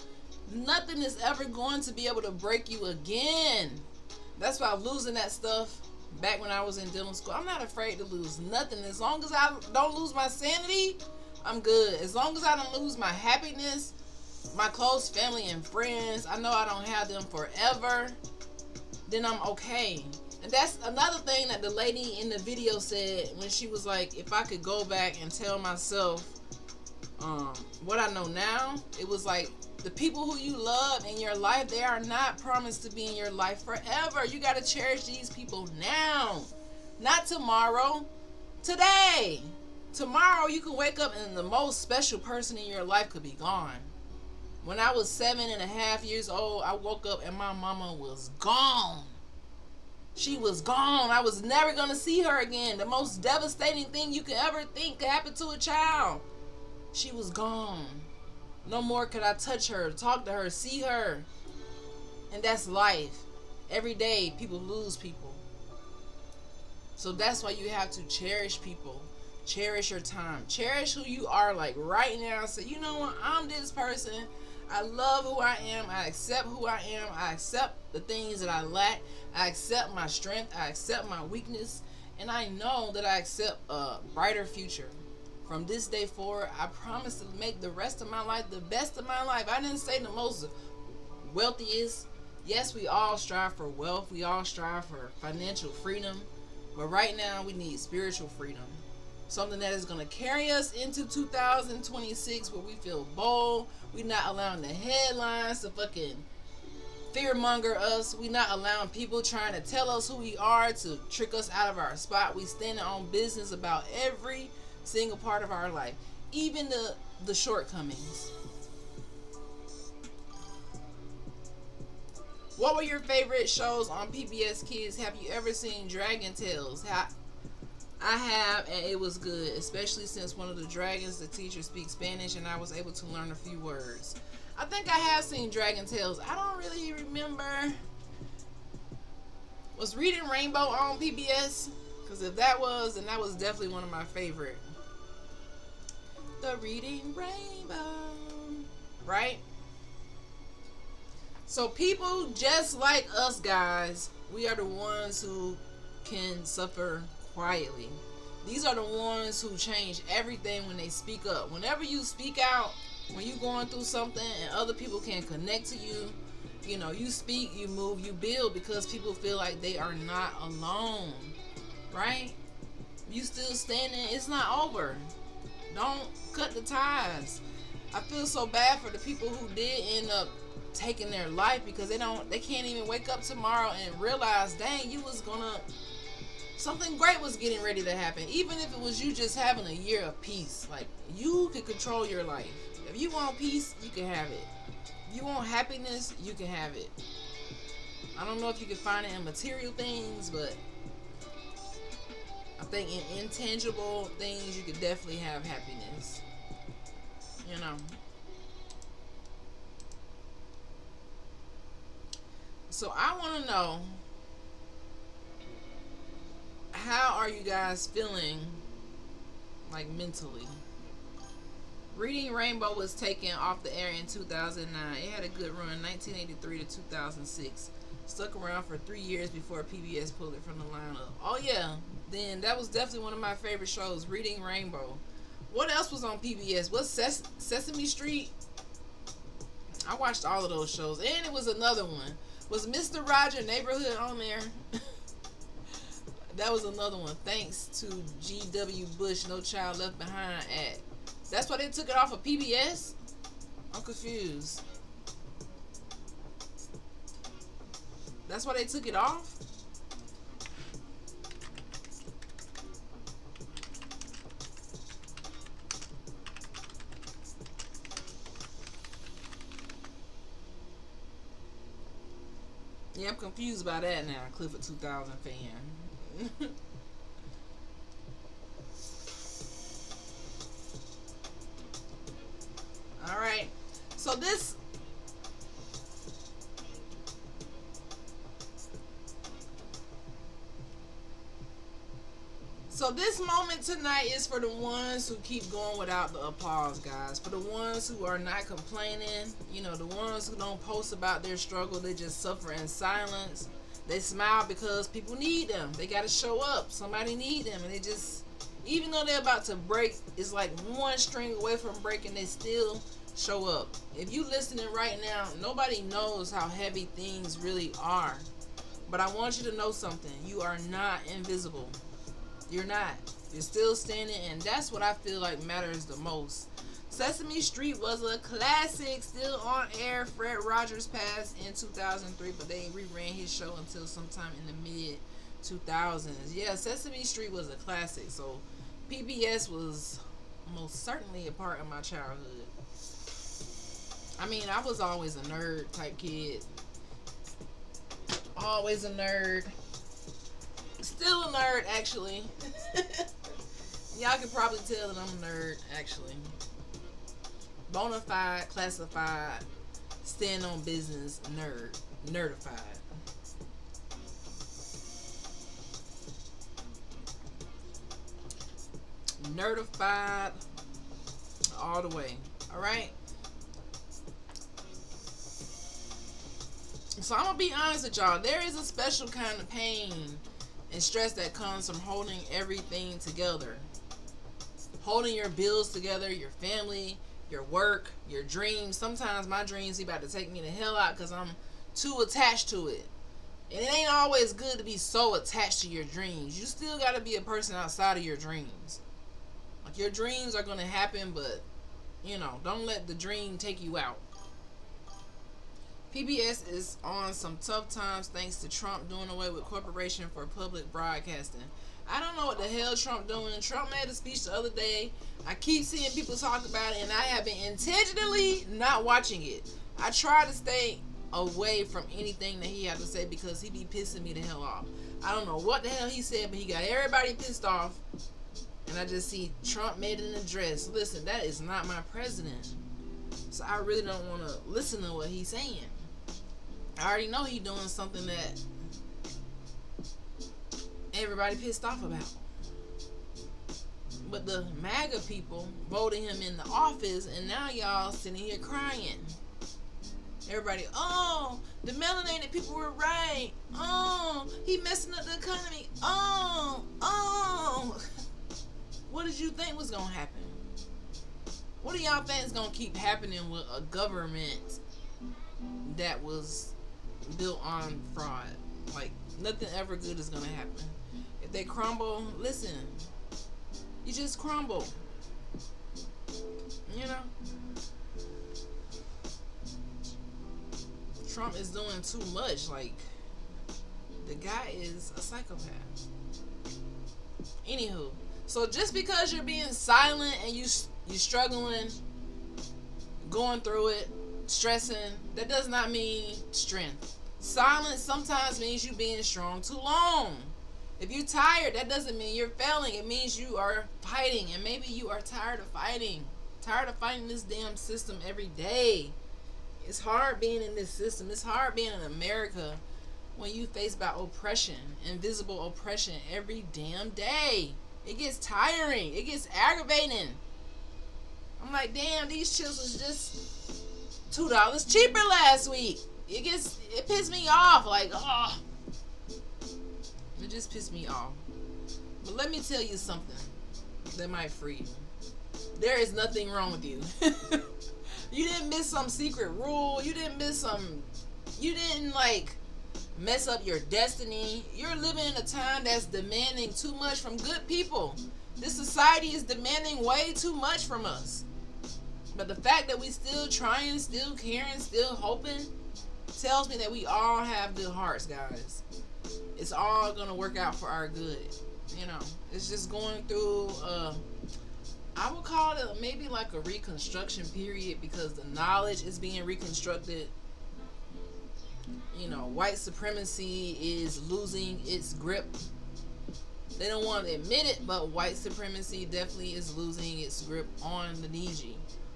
S1: nothing is ever going to be able to break you again. That's why losing that stuff back when I was in dental school, I'm not afraid to lose nothing. As long as I don't lose my sanity, I'm good. As long as I don't lose my happiness, my close family and friends, I know I don't have them forever, then I'm okay. And that's another thing that the lady in the video said when she was like, if I could go back and tell myself what I know now, it was like, the people who you love in your life, they are not promised to be in your life forever. You got to cherish these people now, not tomorrow, today. Tomorrow you can wake up and the most special person in your life could be gone. When I was 7.5 years old, I woke up and my mama was gone. She was gone. I was never going to see her again. The most devastating thing you could ever think could happen to a child. She was gone. No more could I touch her, talk to her, see her. And that's life. Every day people lose people. So that's why you have to cherish people. Cherish your time. Cherish who you are, like right now. Say, you know what? I'm this person. I love who I am. I accept who I am. I accept the things that I lack. I accept my strength. I accept my weakness. And I know that I accept a brighter future. From this day forward, I promise to make the rest of my life the best of my life. I didn't say the most wealthiest. Yes, we all strive for wealth. We all strive for financial freedom. But right now, we need spiritual freedom. Something that is going to carry us into 2026 where we feel bold. We're not allowing the headlines to fucking fearmonger us. We're not allowing people trying to tell us who we are to trick us out of our spot. We standing on business about every single part of our life, even the shortcomings. What were your favorite shows on PBS Kids? Have you ever seen Dragon Tales? I have, and it was good, especially since one of the dragons, the teacher, speaks Spanish, and I was able to learn a few words. I think I have seen Dragon Tales. I don't really remember. Was Reading Rainbow on PBS? Because if that was, then that was definitely one of my favorite. The Reading Rainbow. Right? So people just like us, guys, we are the ones who can suffer quietly. These are the ones who change everything when they speak up. Whenever you speak out, when you're going through something and other people can connect to you, you know, you speak, you move, you build, because people feel like they are not alone, right? You still standing, it's not over. Don't cut the ties. I feel so bad for the people who did end up taking their life, because they can't even wake up tomorrow and realize, dang, something great was getting ready to happen. Even if it was you just having a year of peace. Like, you can control your life. If you want peace, you can have it. If you want happiness, you can have it. I don't know if you can find it in material things, but I think in intangible things, you could definitely have happiness. You know. So I want to know, how are you guys feeling, like, mentally? Reading Rainbow was taken off the air in 2009. It had a good run, 1983 to 2006. Stuck around for 3 years before PBS pulled it from the lineup. Oh yeah, then that was definitely one of my favorite shows, Reading Rainbow. What else was on PBS? What's Sesame Street? I watched all of those shows. And it was another one. Was Mr. Roger Neighborhood on there? That was another one. Thanks to G.W. Bush, No Child Left Behind at. That's why they took it off of PBS? I'm confused. That's why they took it off? Yeah, I'm confused by that now, Clifford 2000 fan. Alright, so this moment tonight is for the ones who keep going without the applause, guys. For the ones who are not complaining, you know, the ones who don't post about their struggle, they just suffer in silence. They smile because people need them. They got to show up. Somebody need them, and they just, even though they're about to break, it's like one string away from breaking, they still show up. If you listening right now, nobody knows how heavy things really are. But I want you to know something. You are not invisible. You're not. You're still standing, and that's what I feel like matters the most. Sesame Street was a classic, still on air. Fred Rogers passed in 2003, but they reran his show until sometime in the mid-2000s. Yeah, Sesame Street was a classic, so PBS was most certainly a part of my childhood. I mean, I was always a nerd type kid. Always a nerd. Still a nerd, actually. Y'all can probably tell that I'm a nerd, actually. Bonafide, classified, stand on business, nerd. Nerdified. Nerdified all the way. Alright? So I'm gonna be honest with y'all. There is a special kind of pain and stress that comes from holding everything together. Holding your bills together, your family, your work, your dreams. Sometimes my dreams be about to take me the hell out because I'm too attached to it. And it ain't always good to be so attached to your dreams. You still got to be a person outside of your dreams. Like, your dreams are going to happen, but, you know, don't let the dream take you out. PBS is on some tough times thanks to Trump doing away with Corporation for Public Broadcasting. I don't know what the hell Trump doing. Trump made a speech the other day. I keep seeing people talk about it, and I have been intentionally not watching it. I try to stay away from anything that he had to say because he be pissing me the hell off. I don't know what the hell he said, but he got everybody pissed off. And I just see Trump made an address. Listen, that is not my president. So I really don't want to listen to what he's saying. I already know he's doing something that everybody pissed off about. But the MAGA people voted him in the office, and now y'all sitting here crying. Everybody, oh, the melanated people were right. Oh, he messing up the economy. Oh. What did you think was going to happen? What do y'all think is going to keep happening with a government that was built on fraud? Like, nothing ever good is going to happen. If they crumble, listen, you just crumble. You know? Trump is doing too much. Like, the guy is a psychopath. Anywho, so just because you're being silent and you struggling, going through it, stressing, that does not mean strength. Silence sometimes means you being strong too long. If you're tired, that doesn't mean you're failing. It means you are fighting, and maybe you are tired of fighting. Tired of fighting this damn system every day. It's hard being in this system. It's hard being in America when you face about oppression, invisible oppression every damn day. It gets tiring. It gets aggravating. I'm like, damn, these chips was just $2 cheaper last week. It pissed me off. Like, oh, it just pissed me off. But let me tell you something that might free you. There is nothing wrong with you. You didn't miss some secret rule. You didn't like mess up your destiny. You're living in a time that's demanding too much from good people. This society is demanding way too much from us. But the fact that we still trying, still caring, still hoping tells me that we all have good hearts, guys. It's all gonna work out for our good. You know, it's just going through I would call it maybe like a reconstruction period, because the knowledge is being reconstructed. You know, white supremacy is losing its grip. They don't want to admit it, but white supremacy definitely is losing its grip on the Niji,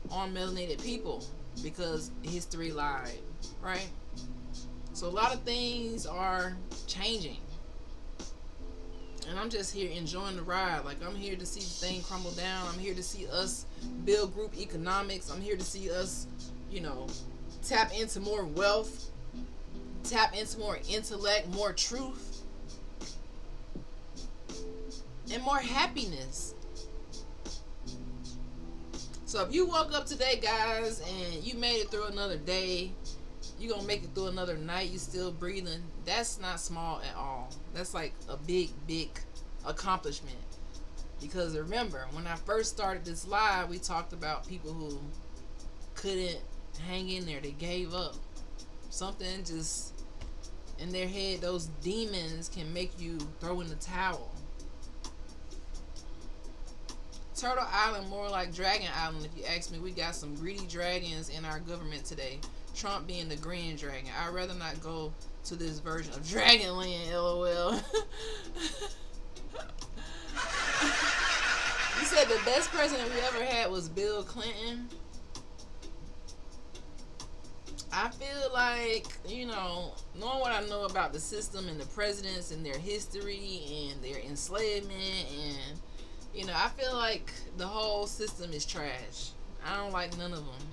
S1: on melanated people, because history lied, right? So a lot of things are changing. And I'm just here enjoying the ride. Like, I'm here to see the thing crumble down. I'm here to see us build group economics. I'm here to see us, you know, tap into more wealth, tap into more intellect, more truth, and more happiness. So if you woke up today, guys, and you made it through another day, you're going to make it through another night, you still breathing, that's not small at all. That's like a big, big accomplishment. Because remember, when I first started this live, we talked about people who couldn't hang in there. They gave up. Something just in their head, those demons can make you throw in the towel. Turtle Island more like Dragon Island, if you ask me. We got some greedy dragons in our government today. Trump being the green dragon. I'd rather not go to this version of Dragonland, LOL. You said the best president we ever had was Bill Clinton. I feel like, you know, knowing what I know about the system and the presidents and their history and their enslavement, and, you know, I feel like the whole system is trash. I don't like none of them.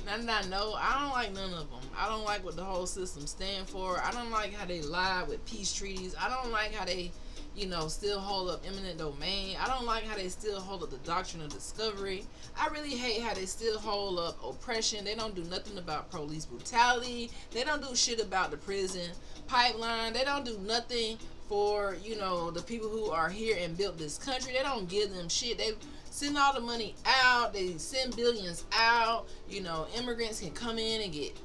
S1: Now that I know, I don't like none of them. I don't like what the whole system stand for. I don't like how they lie with peace treaties. I don't like how they, you know, still hold up eminent domain. I don't like how they still hold up the doctrine of discovery. I really hate how they still hold up oppression. They don't do nothing about police brutality. They don't do shit about the prison pipeline. They don't do nothing for, you know, the people who are here and built this country. They don't give them shit. They send all the money out. They send billions out. You know, immigrants can come in and get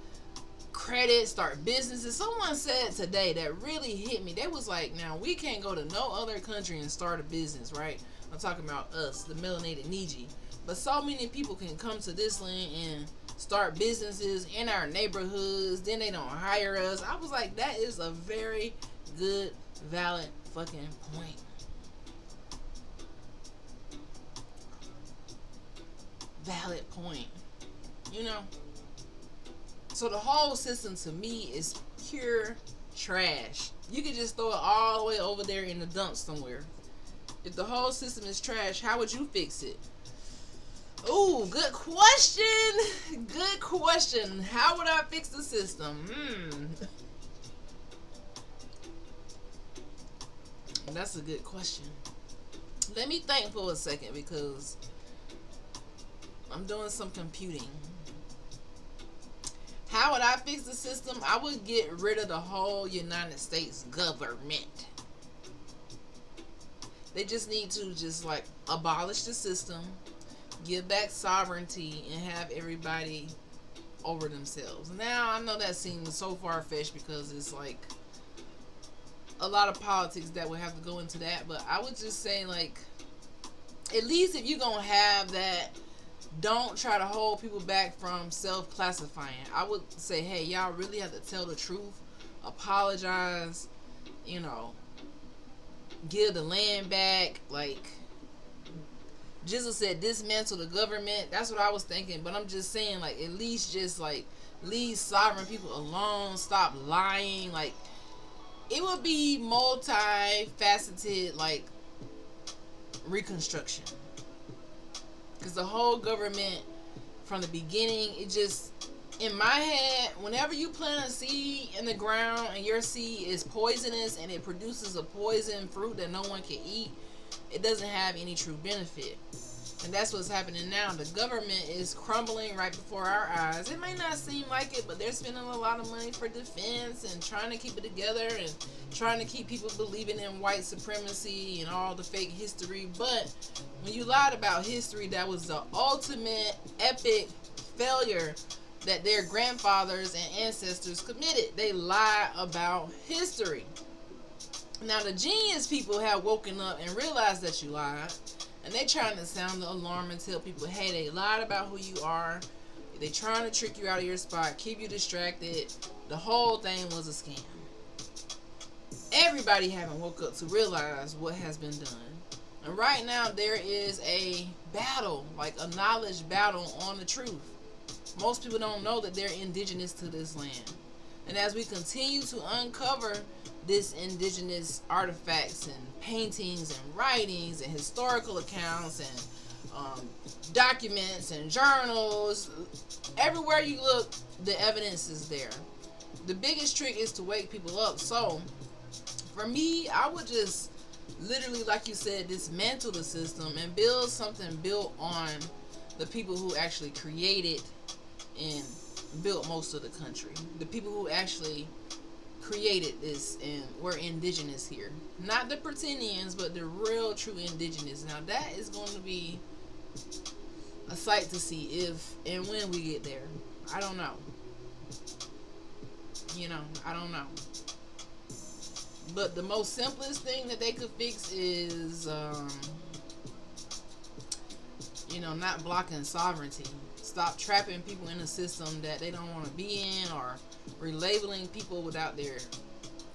S1: credit, start businesses. Someone said today that really hit me. They was like, now we can't go to no other country and start a business, right? I'm talking about us, the melanated Niji. But so many people can come to this land and start businesses in our neighborhoods. Then they don't hire us. I was like, that is a very good Valid fucking point. Valid point. You know? So the whole system to me is pure trash. You could just throw it all the way over there in the dump somewhere. If the whole system is trash, how would you fix it? Ooh, good question. Good question. How would I fix the system? That's a good question. Let me think for a second because I'm doing some computing. How would I fix the system? I would get rid of the whole United States government. They just need to just like abolish the system, give back sovereignty, and have everybody over themselves. Now, I know that seems so far-fetched because it's like a lot of politics that would have to go into that, but I would just say, like, at least if you're gonna have that, don't try to hold people back from self-classifying. I would say, hey, y'all really have to tell the truth, apologize, you know, give the land back. Like Jizzle said, dismantle the government. That's what I was thinking, but I'm just saying, like, at least just like leave sovereign people alone, stop lying. Like, it would be multifaceted, like, reconstruction. Because the whole government, from the beginning, it just, in my head, whenever you plant a seed in the ground and your seed is poisonous and it produces a poison fruit that no one can eat, it doesn't have any true benefit. And that's what's happening now. The government is crumbling right before our eyes. It may not seem like it, but they're spending a lot of money for defense and trying to keep it together and trying to keep people believing in white supremacy and all the fake history. But when you lied about history, that was the ultimate epic failure that their grandfathers and ancestors committed. They lied about history. Now, the genius people have woken up and realized that you lied. And they trying to sound the alarm and tell people, hey, they lied about who you are. They trying to trick you out of your spot, keep you distracted. The whole thing was a scam. Everybody haven't woke up to realize what has been done. And right now there is a battle, like a knowledge battle on the truth. Most people don't know that they're indigenous to this land. And as we continue to uncover this indigenous artifacts and paintings and writings and historical accounts and documents and journals, everywhere you look, the evidence is there. The biggest trick is to wake people up. So for me, I would just literally, like you said, dismantle the system and build something built on the people who actually created and built most of the country. The people who actually created this and were indigenous here. Not the pretendians, but the real true indigenous. Now that is going to be a sight to see if and when we get there. I don't know. I don't know. But the most simplest thing that they could fix is not blocking sovereignty. Stop trapping people in a system that they don't want to be in, or relabeling people without their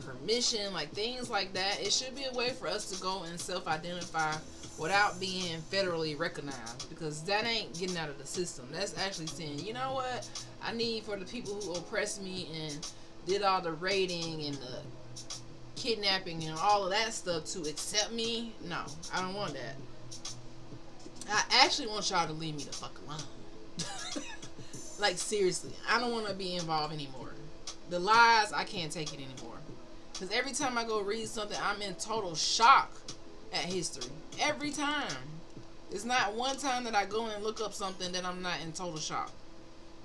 S1: permission, like things like that. It should be a way for us to go and self-identify without being federally recognized, because that ain't getting out of the system. That's actually saying, you know what, I need for the people who oppressed me and did all the raiding and the kidnapping and all of that stuff to accept me. No, I don't want that. I actually want y'all to leave me the fuck alone. Like, seriously, I don't want to be involved anymore. The lies, I can't take it anymore. Because every time I go read something, I'm in total shock at history. Every time. It's not one time that I go and look up something that I'm not in total shock.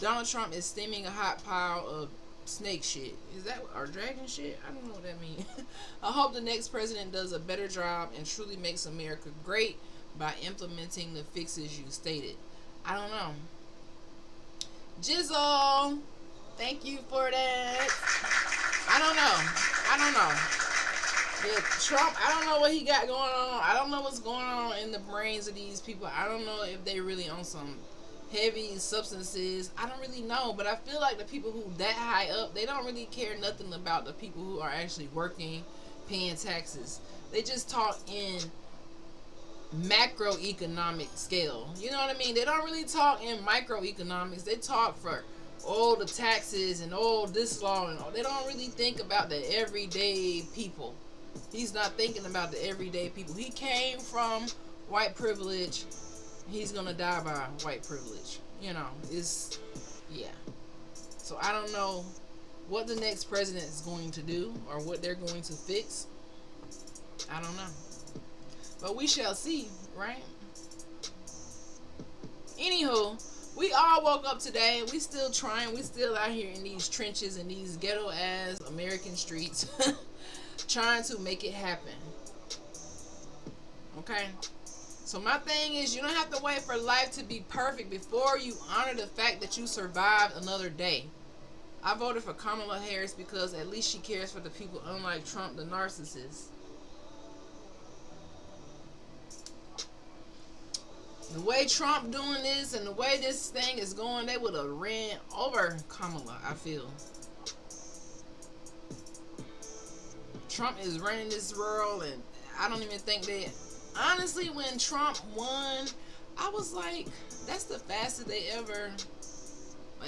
S1: Donald Trump is stemming a hot pile of snake shit. Is that, or dragon shit? I don't know what that means. I hope the next president does a better job and truly makes America great by implementing the fixes you stated. I don't know. Jizzle, thank you for that. I don't know. Yeah, Trump, I don't know what he got going on. I don't know what's going on in the brains of these people. I don't know if they really on some heavy substances. I don't really know, but I feel like the people who that high up, they don't really care nothing about the people who are actually working, paying taxes. They just talk in macroeconomic scale. You know what I mean? They don't really talk in microeconomics. They talk for the taxes and this law and all. They don't really think about the everyday people. He's not thinking about the everyday people. He came from white privilege. He's gonna die by white privilege. Yeah. So I don't know what the next president is going to do or what they're going to fix. I don't know. But we shall see, right? Anywho, we all woke up today. We still trying. We still out here in these trenches and these ghetto ass American streets trying to make it happen. Okay? So my thing is, you don't have to wait for life to be perfect before you honor the fact that you survived another day. I voted for Kamala Harris because at least she cares for the people, unlike Trump, the narcissist. The way Trump doing this and the way this thing is going, they would have ran over Kamala, I feel. Trump is running this world, and I don't even think that... Honestly, when Trump won, I was like, that's the fastest they ever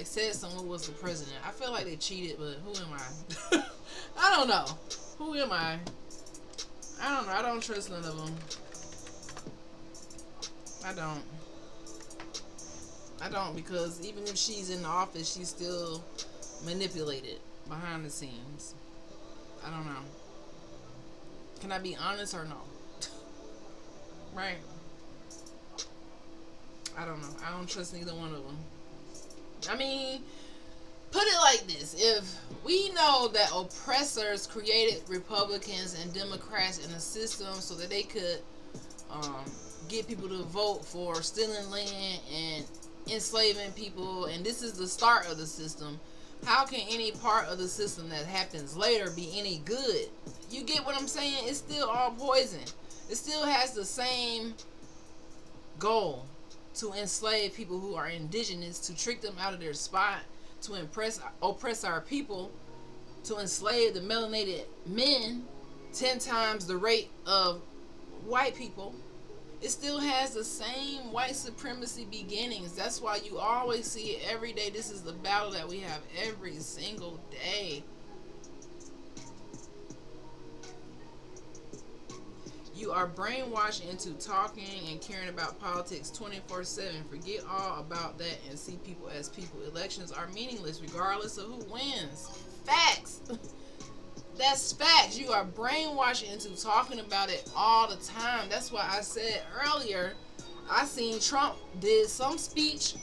S1: said someone was the president. I feel like they cheated, but who am I? I don't know. Who am I? I don't know. I don't trust none of them. I don't, because even if she's in the office, she's still manipulated behind the scenes. I don't know. Can I be honest or no? Right? I don't know. I don't trust neither one of them. I mean, put it like this. If we know that oppressors created Republicans and Democrats in a system so that they could get people to vote for stealing land and enslaving people, and this is the start of the system, how can any part of the system that happens later be any good? You get what I'm saying? It's still all poison. It still has the same goal, to enslave people who are indigenous, to trick them out of their spot, to oppress our people, to enslave the melanated men 10 times the rate of white people. It still has the same white supremacy beginnings. That's why you always see it every day. This is the battle that we have every single day. You are brainwashed into talking and caring about politics 24/7. Forget all about that and see people as people. Elections are meaningless regardless of who wins. Facts. That's facts. You are brainwashed into talking about it all the time. That's why I said earlier, I seen Trump did some speech,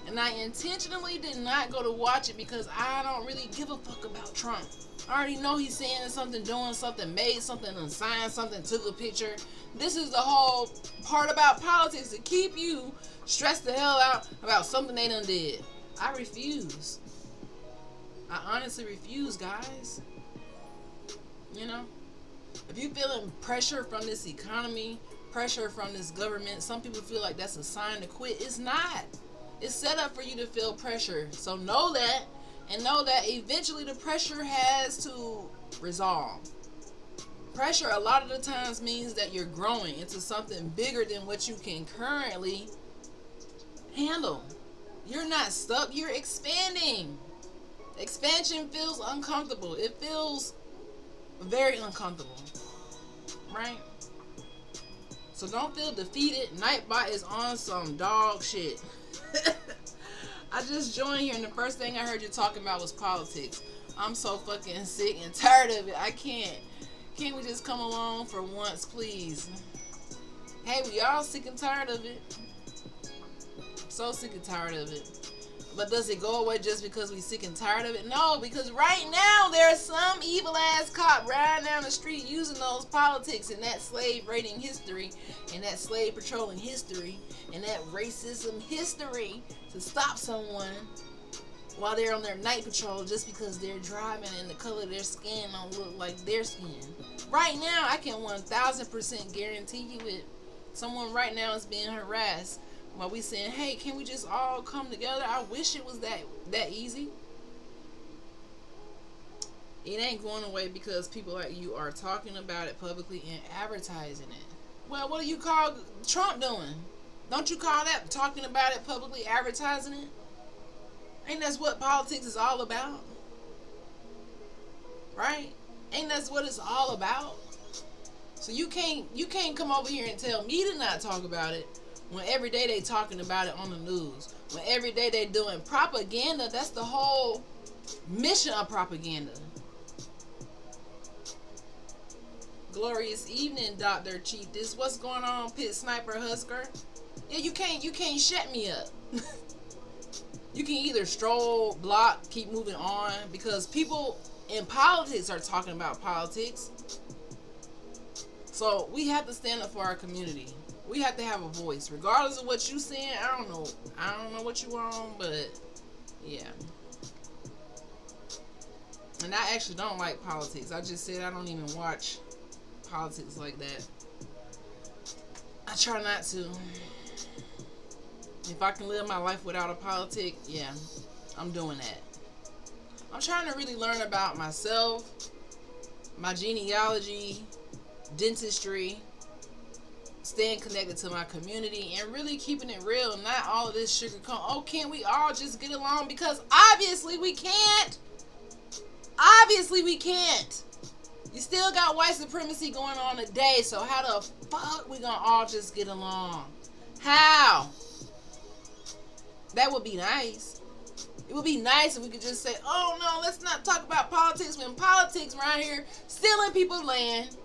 S1: and I intentionally did not go to watch it because I don't really give a fuck about Trump. I already know he's saying something, doing something, made something, and signed something, took a picture. This is the whole part about politics, to keep you stressed the hell out about something they done did. I refuse. I honestly refuse, guys. You know? If you feeling pressure from this economy, pressure from this government, some people feel like that's a sign to quit. It's not. It's set up for you to feel pressure. So know that. And know that eventually the pressure has to resolve. Pressure a lot of the times means that you're growing into something bigger than what you can currently handle. You're not stuck, you're expanding. Expansion feels uncomfortable. It feels very uncomfortable. Right? So don't feel defeated. Nightbot is on some dog shit. I just joined here and the first thing I heard you talking about was politics. I'm so fucking sick and tired of it. I can't. Can't we just come along for once, please? Hey, we all sick and tired of it. So sick and tired of it. But does it go away just because we sick and tired of it? No, because right now there's some evil ass cop riding down the street using those politics and that slave raiding history and that slave patrolling history and that racism history to stop someone while they're on their night patrol just because they're driving and the color of their skin don't look like their skin. Right now, I can 1000% guarantee you it. Someone right now is being harassed while we saying, hey, can we just all come together? I wish it was that easy. It ain't going away because people like you are talking about it publicly and advertising it. Well, what do you call Trump doing? Don't you call that talking about it publicly, advertising it? Ain't that's what politics is all about? Right? Ain't that's what it's all about? So you can't come over here and tell me to not talk about it when every day they talking about it on the news. When every day they doing propaganda. That's the whole mission of propaganda. Glorious evening, Dr. Chief. This what's going on, Pit Sniper Husker? Yeah, you can't shut me up. You can either stroll, block, keep moving on, because people in politics are talking about politics. So we have to stand up for our community. We have to have a voice, regardless of what you saying. I don't know what you on, but yeah. And I actually don't like politics. I just said I don't even watch politics like that. I try not to. If I can live my life without a politic, yeah, I'm doing that. I'm trying to really learn about myself, my genealogy, dentistry, staying connected to my community, and really keeping it real. Not all of this sugarcoat. Oh, can't we all just get along? Because obviously we can't. Obviously we can't. You still got white supremacy going on today, so how the fuck we gonna all just get along? How? That would be nice. It would be nice if we could just say, oh no, let's not talk about politics, when politics around here stealing people's land,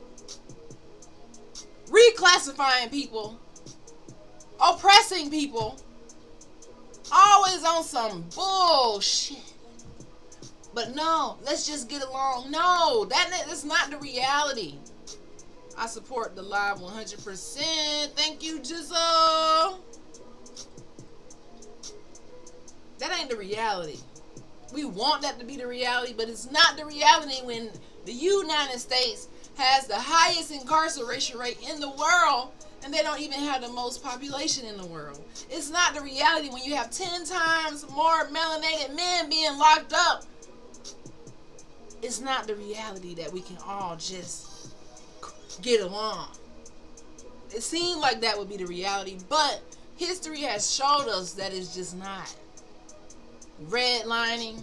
S1: reclassifying people, oppressing people, always on some bullshit. But no, let's just get along. No, that's not the reality. I support the live 100%. Thank you, Jizzle. That ain't the reality. We want that to be the reality, but it's not the reality when the United States has the highest incarceration rate in the world and they don't even have the most population in the world. It's not the reality when you have 10 times more melanated men being locked up. It's not the reality that we can all just get along. It seemed like that would be the reality, but history has showed us that it's just not. Redlining,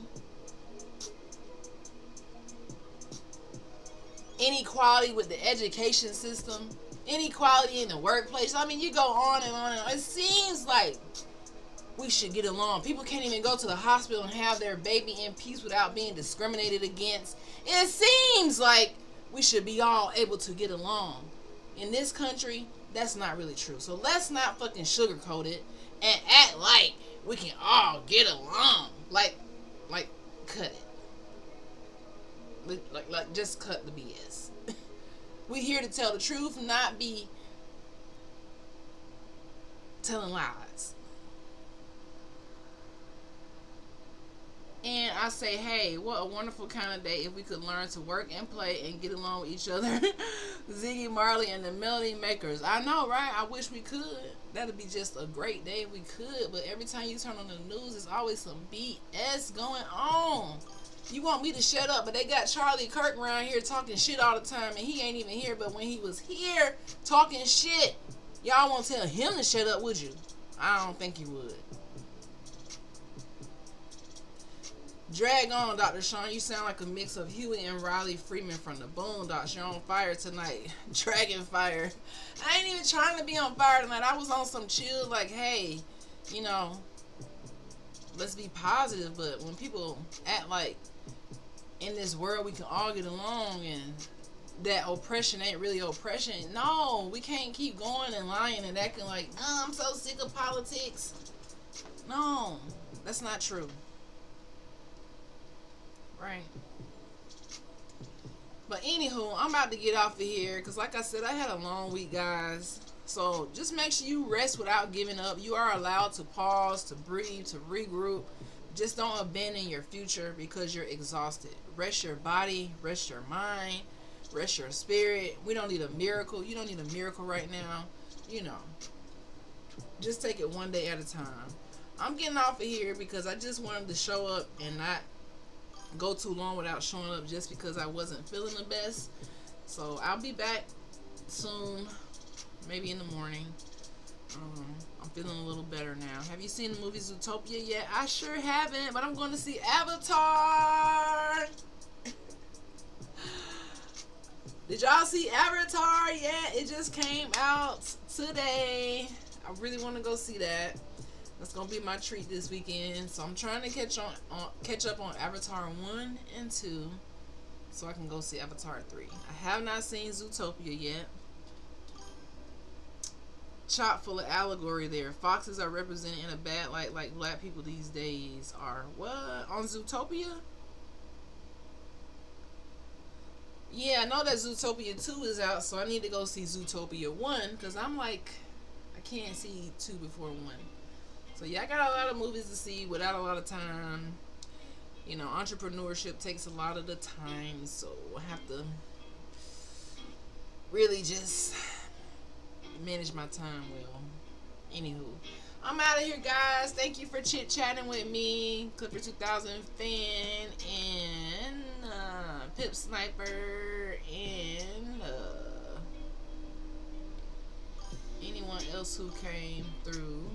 S1: inequality with the education system, inequality in the workplace. I mean, you go on and on and on. It seems like we should get along. People can't even go to the hospital and have their baby in peace without being discriminated against. It seems like we should be all able to get along. In this country, that's not really true. So let's not fucking sugarcoat it and act like we can all get along. Like, cut it. Like, just cut the BS. We here to tell the truth, not be telling lies. And I say, hey, what a wonderful kind of day if we could learn to work and play and get along with each other. Ziggy Marley and the Melody Makers. I know, right? I wish we could. That'd be just a great day if we could. But every time you turn on the news, there's always some BS going on. You want me to shut up, but they got Charlie Kirk around here talking shit all the time, and he ain't even here. But when he was here talking shit, y'all won't tell him to shut up, would you? I don't think you would. Drag on, Dr. Sean. You sound like a mix of Huey and Riley Freeman from the Boondocks. You're on fire tonight. Dragon fire. I ain't even trying to be on fire tonight. I was on some chill, like, hey, you know, let's be positive. But when people act like in this world we can all get along and that oppression ain't really oppression, no, we can't keep going and lying and acting like, oh, I'm so sick of politics. No, that's not true. Right. But anywho, I'm about to get off of here because like I said, I had a long week, guys. So just make sure you rest without giving up. You are allowed to pause, to breathe, to regroup. Just don't abandon your future because you're exhausted. Rest your body, rest your mind, rest your spirit. We don't need a miracle. You don't need a miracle right now. You know, just take it one day at a time. I'm getting off of here because I just wanted to show up and not go too long without showing up just because I wasn't feeling the best. So I'll be back soon, maybe in the morning. I'm feeling a little better now. Have you seen the movie Zootopia yet? I sure haven't, but I'm going to see Avatar. Did y'all see Avatar yet? It just came out today. I really want to go see that. That's gonna be my treat this weekend. So I'm trying to catch up on Avatar 1 and 2, so I can go see Avatar 3. I have not seen Zootopia yet. Chock full of allegory there. Foxes are represented in a bad light like black people these days are. What? On Zootopia? Yeah, I know that Zootopia 2 is out, so I need to go see Zootopia 1, because I'm like, I can't see 2 before 1. So yeah, I got a lot of movies to see without a lot of time. You know, entrepreneurship takes a lot of the time, so I have to really just manage my time well. Anywho, I'm out of here, guys. Thank you for chit-chatting with me. Clipper 2000 fan and Pip Sniper and anyone else who came through.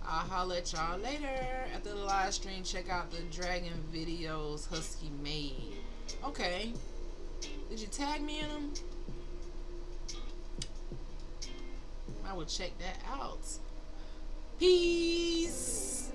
S1: I'll holler at y'all later. After the live stream, check out the dragon videos Husky made. Okay. Did you tag me in them? I will check that out. Peace.